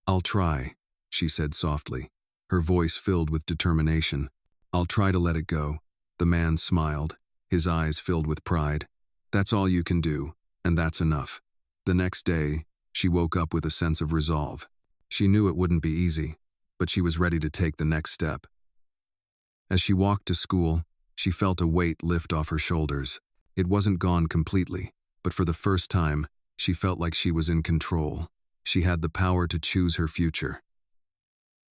"I'll try," she said softly, her voice filled with determination. "I'll try to let it go." The man smiled, his eyes filled with pride. "That's all you can do, and that's enough." The next day, she woke up with a sense of resolve. She knew it wouldn't be easy, but she was ready to take the next step. As she walked to school, she felt a weight lift off her shoulders. It wasn't gone completely, but for the first time, she felt like she was in control. She had the power to choose her future.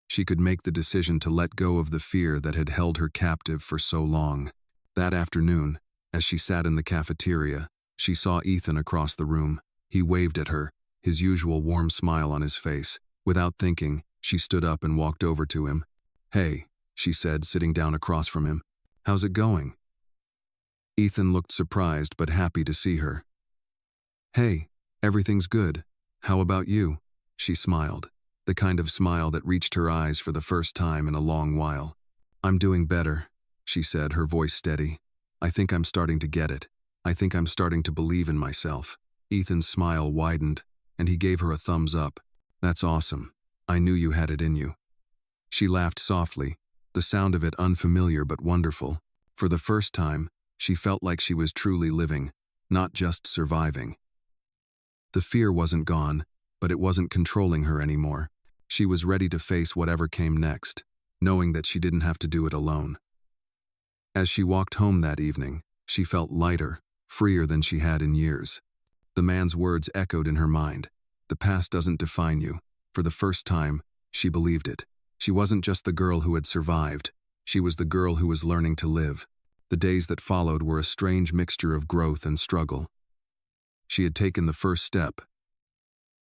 She could make the decision to let go of the fear that had held her captive for so long. That afternoon, as she sat in the cafeteria, she saw Ethan across the room. He waved at her, his usual warm smile on his face. Without thinking, she stood up and walked over to him. "Hey," she said, sitting down across from him. "How's it going?" Ethan looked surprised but happy to see her. "Hey, everything's good. How about you?" She smiled, the kind of smile that reached her eyes for the first time in a long while. "I'm doing better," she said, her voice steady. "I think I'm starting to get it. I think I'm starting to believe in myself." Ethan's smile widened, and he gave her a thumbs up. "That's awesome. I knew you had it in you." She laughed softly, the sound of it unfamiliar but wonderful. For the first time, she felt like she was truly living, not just surviving. The fear wasn't gone, but it wasn't controlling her anymore. She was ready to face whatever came next, knowing that she didn't have to do it alone. As she walked home that evening, she felt lighter, freer than she had in years. The man's words echoed in her mind. "The past doesn't define you." For the first time, she believed it. She wasn't just the girl who had survived. She was the girl who was learning to live. The days that followed were a strange mixture of growth and struggle. She had taken the first step,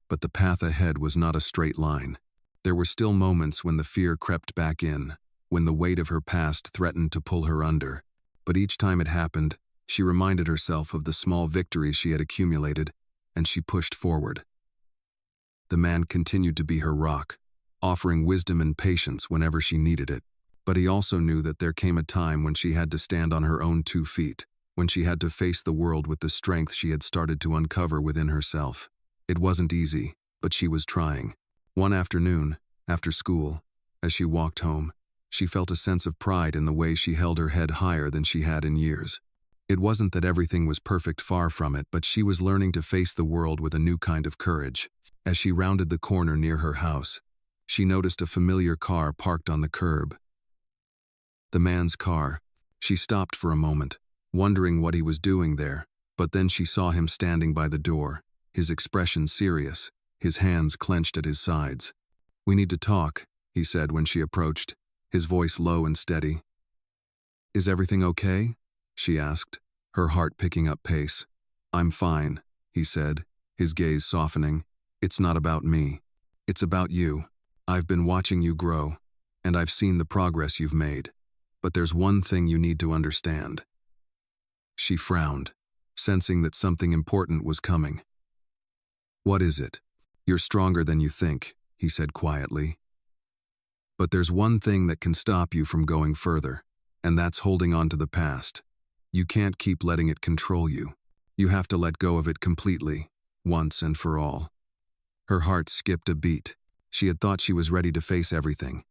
but the path ahead was not a straight line. There were still moments when the fear crept back in, when the weight of her past threatened to pull her under. But each time it happened, she reminded herself of the small victories she had accumulated, and she pushed forward. The man continued to be her rock, offering wisdom and patience whenever she needed it. But he also knew that there came a time when she had to stand on her own 2 feet, when she had to face the world with the strength she had started to uncover within herself. It wasn't easy, but she was trying. One afternoon, after school, as she walked home, she felt a sense of pride in the way she held her head higher than she had in years. It wasn't that everything was perfect, far from it, but she was learning to face the world with a new kind of courage. As she rounded the corner near her house, she noticed a familiar car parked on the curb. The man's car. She stopped for a moment, wondering what he was doing there, but then she saw him standing by the door, his expression serious, his hands clenched at his sides. "We need to talk," he said when she approached, his voice low and steady. "Is everything okay?" she asked, her heart picking up pace. "I'm fine," he said, his gaze softening. "It's not about me. It's about you. I've been watching you grow, and I've seen the progress you've made. But there's one thing you need to understand." She frowned, sensing that something important was coming. "What is it?" "You're stronger than you think," he said quietly. "But there's one thing that can stop you from going further, and that's holding on to the past. You can't keep letting it control you. You have to let go of it completely, once and for all." Her heart skipped a beat. She had thought she was ready to face everything.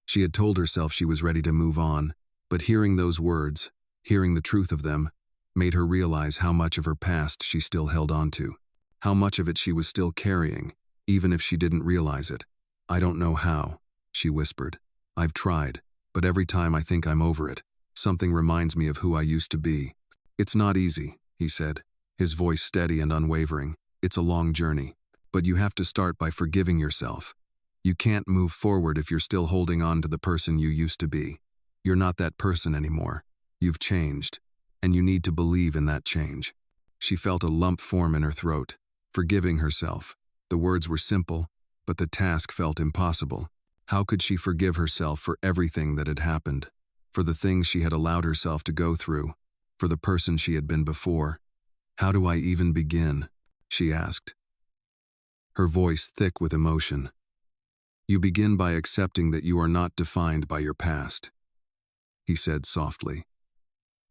She had told herself she was ready to move on, but hearing those words, hearing the truth of them, made her realize how much of her past she still held on to, how much of it she was still carrying, even if she didn't realize it. "I don't know how," she whispered. I've tried, but every time I think I'm over it, something reminds me of who I used to be. It's not easy, he said, his voice steady and unwavering. It's a long journey, but you have to start by forgiving yourself. You can't move forward if you're still holding on to the person you used to be. You're not that person anymore. You've changed, and you need to believe in that change. She felt a lump form in her throat, forgiving herself. The words were simple, but the task felt impossible. How could she forgive herself for everything that had happened, for the things she had allowed herself to go through, for the person she had been before? How do I even begin? She asked, her voice thick with emotion. You begin by accepting that you are not defined by your past, he said softly.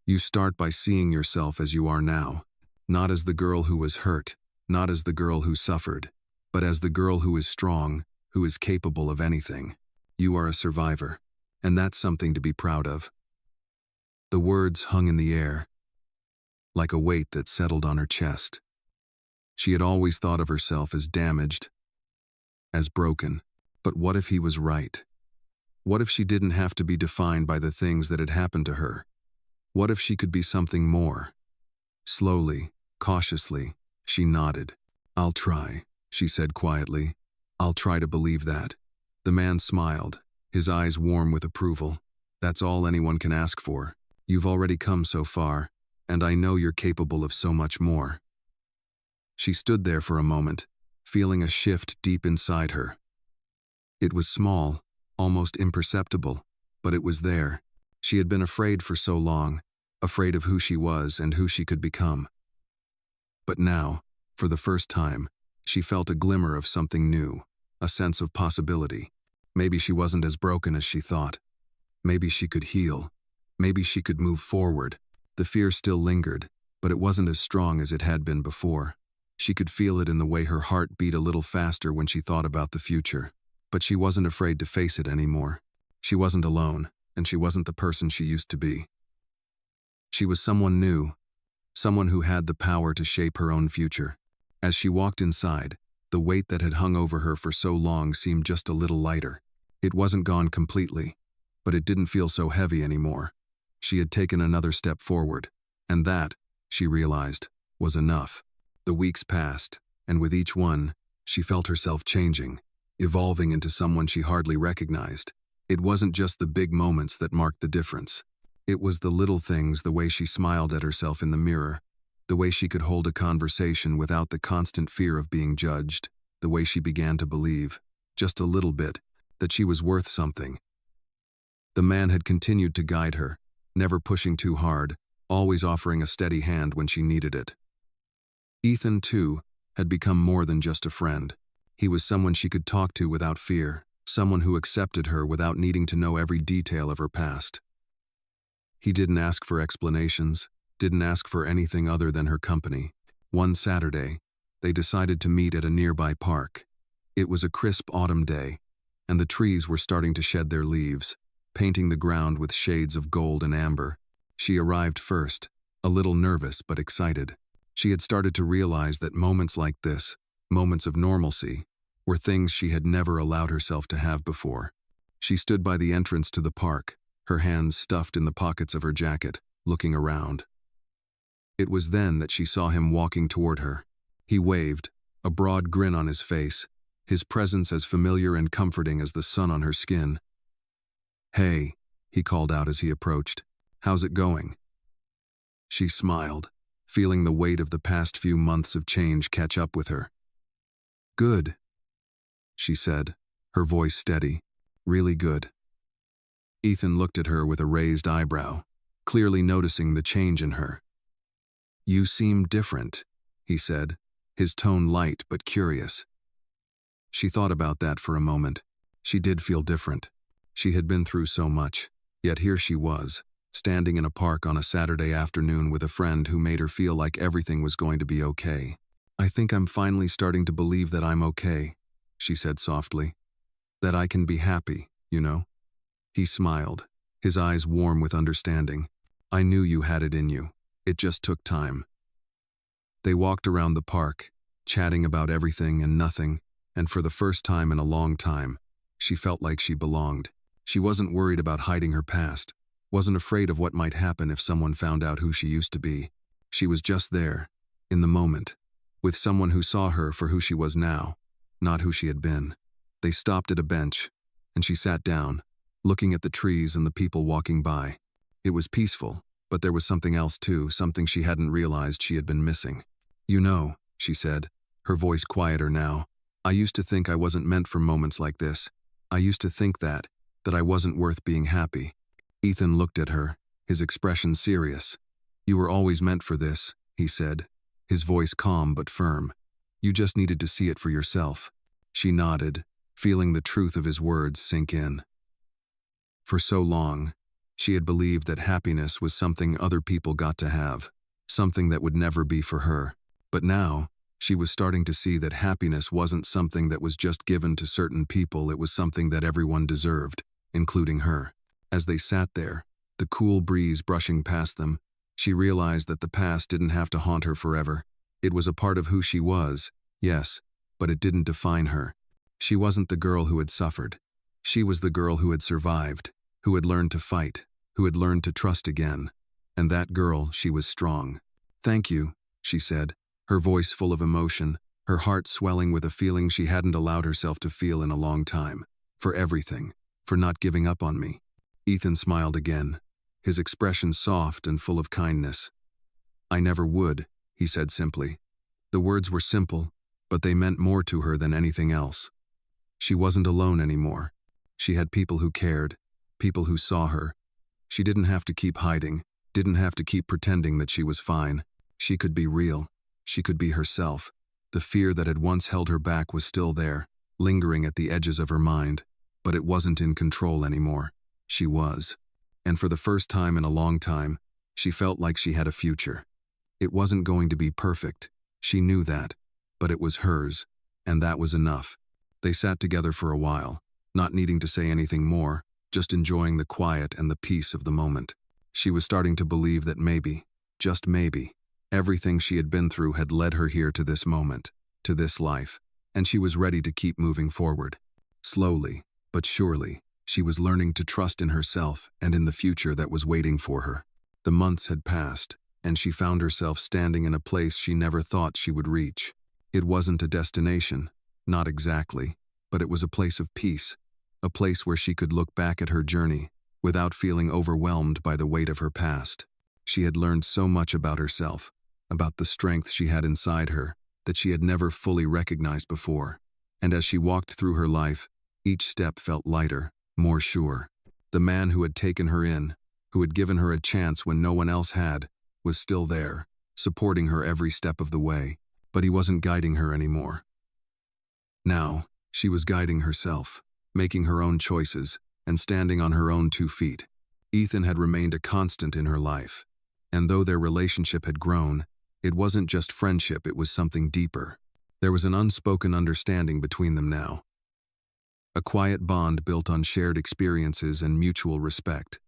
You start by seeing yourself as you are now, not as the girl who was hurt, not as the girl who suffered, but as the girl who is strong, who is capable of anything. You are a survivor, and that's something to be proud of. The words hung in the air, like a weight that settled on her chest. She had always thought of herself as damaged, as broken. But what if he was right? What if she didn't have to be defined by the things that had happened to her? What if she could be something more? Slowly, cautiously, she nodded. I'll try, she said quietly. I'll try to believe that. The man smiled, his eyes warm with approval. That's all anyone can ask for. You've already come so far, and I know you're capable of so much more. She stood there for a moment, feeling a shift deep inside her. It was small, almost imperceptible, but it was there. She had been afraid for so long, afraid of who she was and who she could become. But now, for the first time, she felt a glimmer of something new, a sense of possibility. Maybe she wasn't as broken as she thought. Maybe she could heal. Maybe she could move forward. The fear still lingered, but it wasn't as strong as it had been before. She could feel it in the way her heart beat a little faster when she thought about the future. But she wasn't afraid to face it anymore. She wasn't alone, and she wasn't the person she used to be. She was someone new, someone who had the power to shape her own future. As she walked inside, the weight that had hung over her for so long seemed just a little lighter. It wasn't gone completely, but it didn't feel so heavy anymore. She had taken another step forward, and that, she realized, was enough. The weeks passed, and with each one, she felt herself changing, evolving into someone she hardly recognized. It wasn't just the big moments that marked the difference. It was the little things, the way she smiled at herself in the mirror, the way she could hold a conversation without the constant fear of being judged, the way she began to believe, just a little bit, that she was worth something. The man had continued to guide her, never pushing too hard, always offering a steady hand when she needed it. Ethan, too, had become more than just a friend. He was someone she could talk to without fear, someone who accepted her without needing to know every detail of her past. He didn't ask for explanations, didn't ask for anything other than her company. One Saturday, they decided to meet at a nearby park. It was a crisp autumn day, and the trees were starting to shed their leaves, painting the ground with shades of gold and amber. She arrived first, a little nervous but excited. She had started to realize that moments like this, moments of normalcy, were things she had never allowed herself to have before. She stood by the entrance to the park, her hands stuffed in the pockets of her jacket, looking around. It was then that she saw him walking toward her. He waved, a broad grin on his face, his presence as familiar and comforting as the sun on her skin. "Hey," he called out as he approached. "How's it going?" She smiled, feeling the weight of the past few months of change catch up with her. "Good," she said, her voice steady. "Really good." Ethan looked at her with a raised eyebrow, clearly noticing the change in her. "You seem different," he said, his tone light but curious. She thought about that for a moment. She did feel different. She had been through so much, yet here she was, standing in a park on a Saturday afternoon with a friend who made her feel like everything was going to be okay. "I think I'm finally starting to believe that I'm okay," she said softly. "That I can be happy, you know?" He smiled, his eyes warm with understanding. "I knew you had it in you. It just took time." They walked around the park, chatting about everything and nothing, and for the first time in a long time, She felt like she belonged. She wasn't worried about hiding her past, wasn't afraid of what might happen if someone found out who she used to be. She was just there, in the moment, with someone who saw her for who she was now, not who she had been. They stopped at a bench, and she sat down, looking at the trees and the people walking by. It was peaceful, but there was something else too, something she hadn't realized she had been missing. "You know," she said, her voice quieter now, "I used to think I wasn't meant for moments like this. I used to think that I wasn't worth being happy." Ethan looked at her, his expression serious. "You were always meant for this," he said, his voice calm but firm. "You just needed to see it for yourself." She nodded, feeling the truth of his words sink in. For so long, she had believed that happiness was something other people got to have, something that would never be for her. But now, she was starting to see that happiness wasn't something that was just given to certain people, it was something that everyone deserved, including her. As they sat there, the cool breeze brushing past them, she realized that the past didn't have to haunt her forever. It was a part of who she was, yes, but it didn't define her. She wasn't the girl who had suffered. She was the girl who had survived, who had learned to fight, who had learned to trust again. And that girl, she was strong. "Thank you," she said, her voice full of emotion, her heart swelling with a feeling she hadn't allowed herself to feel in a long time. "For everything, for not giving up on me." Ethan smiled again, his expression soft and full of kindness. "I never would," he said simply. The words were simple, but they meant more to her than anything else. She wasn't alone anymore. She had people who cared, people who saw her. She didn't have to keep hiding, didn't have to keep pretending that she was fine. She could be real. She could be herself. The fear that had once held her back was still there, lingering at the edges of her mind, but it wasn't in control anymore. She was. And for the first time in a long time, she felt like she had a future. It wasn't going to be perfect. She knew that, but it was hers, and that was enough. They sat together for a while, not needing to say anything more, just enjoying the quiet and the peace of the moment. She was starting to believe that maybe, just maybe, everything she had been through had led her here to this moment, to this life, and she was ready to keep moving forward. Slowly, but surely, she was learning to trust in herself and in the future that was waiting for her. The months had passed, and she found herself standing in a place she never thought she would reach. It wasn't a destination, not exactly, but it was a place of peace, a place where she could look back at her journey without feeling overwhelmed by the weight of her past. She had learned so much about herself, about the strength she had inside her, that she had never fully recognized before. And as she walked through her life, each step felt lighter, more sure. The man who had taken her in, who had given her a chance when no one else had, was still there, supporting her every step of the way, but he wasn't guiding her anymore. Now, she was guiding herself, making her own choices, and standing on her own 2 feet. Ethan had remained a constant in her life, and though their relationship had grown, it wasn't just friendship, it was something deeper. There was an unspoken understanding between them now. A quiet bond built on shared experiences and mutual respect.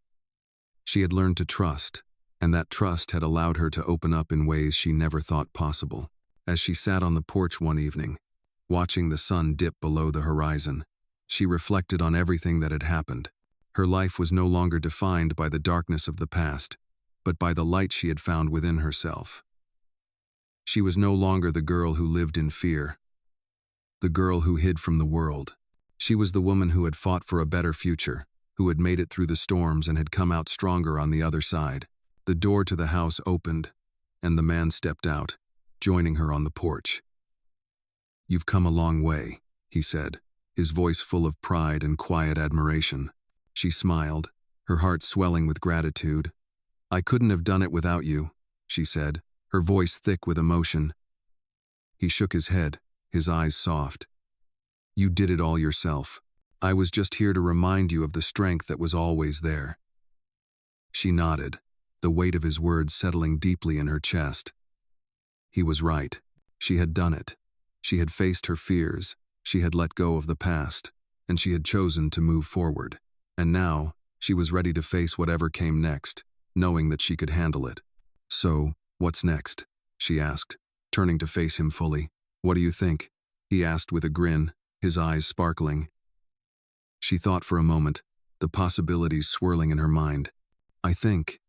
She had learned to trust, and that trust had allowed her to open up in ways she never thought possible. As she sat on the porch one evening, watching the sun dip below the horizon, she reflected on everything that had happened. Her life was no longer defined by the darkness of the past, but by the light she had found within herself. She was no longer the girl who lived in fear, the girl who hid from the world. She was the woman who had fought for a better future, who had made it through the storms and had come out stronger on the other side. The door to the house opened, and the man stepped out, joining her on the porch. "You've come a long way," he said, his voice full of pride and quiet admiration. She smiled, her heart swelling with gratitude. "I couldn't have done it without you," she said, her voice thick with emotion. He shook his head, his eyes soft. "You did it all yourself. I was just here to remind you of the strength that was always there." She nodded, the weight of his words settling deeply in her chest. He was right. She had done it. She had faced her fears, she had let go of the past, and she had chosen to move forward. And now, she was ready to face whatever came next, knowing that she could handle it. "So, what's next?" she asked, turning to face him fully. "What do you think?" he asked with a grin, his eyes sparkling. She thought for a moment, the possibilities swirling in her mind. I think,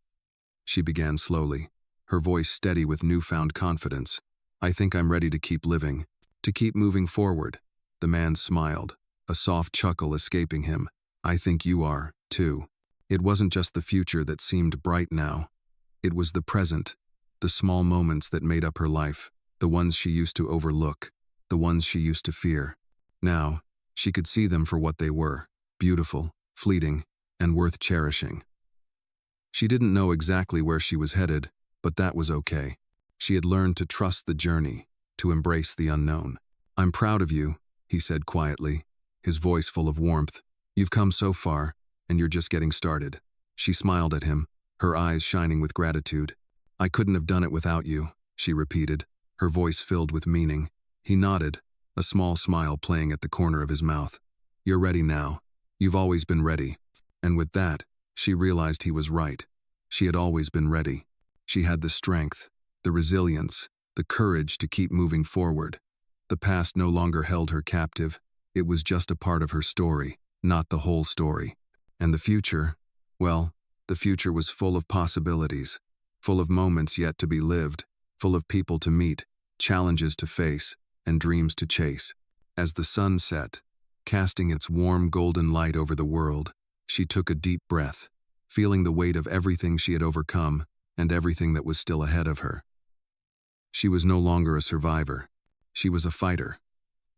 she began slowly, her voice steady with newfound confidence. I think I'm ready to keep living, to keep moving forward. The man smiled, a soft chuckle escaping him. I think you are, too. It wasn't just the future that seemed bright now. It was the present, the small moments that made up her life, the ones she used to overlook, the ones she used to fear. Now, she could see them for what they were, beautiful, fleeting, and worth cherishing. She didn't know exactly where she was headed, but that was okay. She had learned to trust the journey, to embrace the unknown. I'm proud of you, he said quietly, his voice full of warmth. You've come so far, and you're just getting started. She smiled at him, her eyes shining with gratitude. I couldn't have done it without you, she repeated, her voice filled with meaning. He nodded, a small smile playing at the corner of his mouth. You're ready now. You've always been ready. And with that, she realized he was right. She had always been ready. She had the strength, the resilience, the courage to keep moving forward. The past no longer held her captive. It was just a part of her story, not the whole story. And the future, well, the future was full of possibilities, full of moments yet to be lived, full of people to meet, challenges to face, and dreams to chase. As the sun set, casting its warm golden light over the world, she took a deep breath, feeling the weight of everything she had overcome and everything that was still ahead of her. She was no longer a survivor. She was a fighter,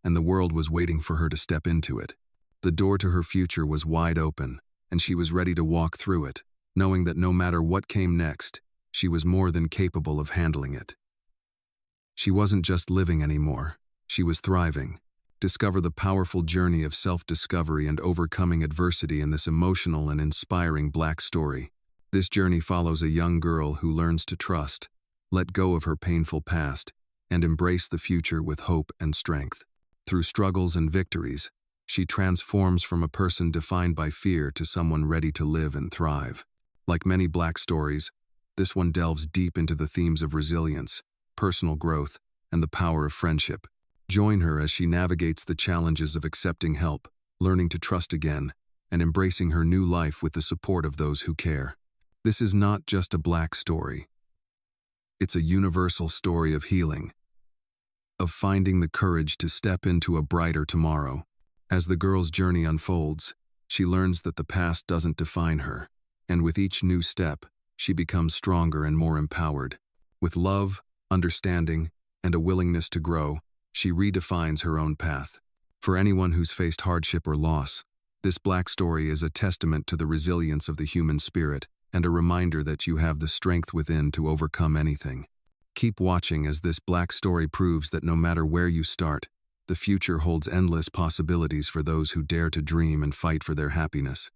and the world was waiting for her to step into it. The door to her future was wide open, and she was ready to walk through it, knowing that no matter what came next, she was more than capable of handling it. She wasn't just living anymore, she was thriving. Discover the powerful journey of self-discovery and overcoming adversity in this emotional and inspiring Black story. This journey follows a young girl who learns to trust, let go of her painful past, and embrace the future with hope and strength. Through struggles and victories, she transforms from a person defined by fear to someone ready to live and thrive. Like many Black stories, this one delves deep into the themes of resilience, personal growth, and the power of friendship. Join her as she navigates the challenges of accepting help, learning to trust again, and embracing her new life with the support of those who care. This is not just a Black story. It's a universal story of healing, of finding the courage to step into a brighter tomorrow. As the girl's journey unfolds, she learns that the past doesn't define her, and with each new step, she becomes stronger and more empowered. With love, understanding, and a willingness to grow, she redefines her own path. For anyone who's faced hardship or loss, this Black story is a testament to the resilience of the human spirit and a reminder that you have the strength within to overcome anything. Keep watching as this Black story proves that no matter where you start, the future holds endless possibilities for those who dare to dream and fight for their happiness.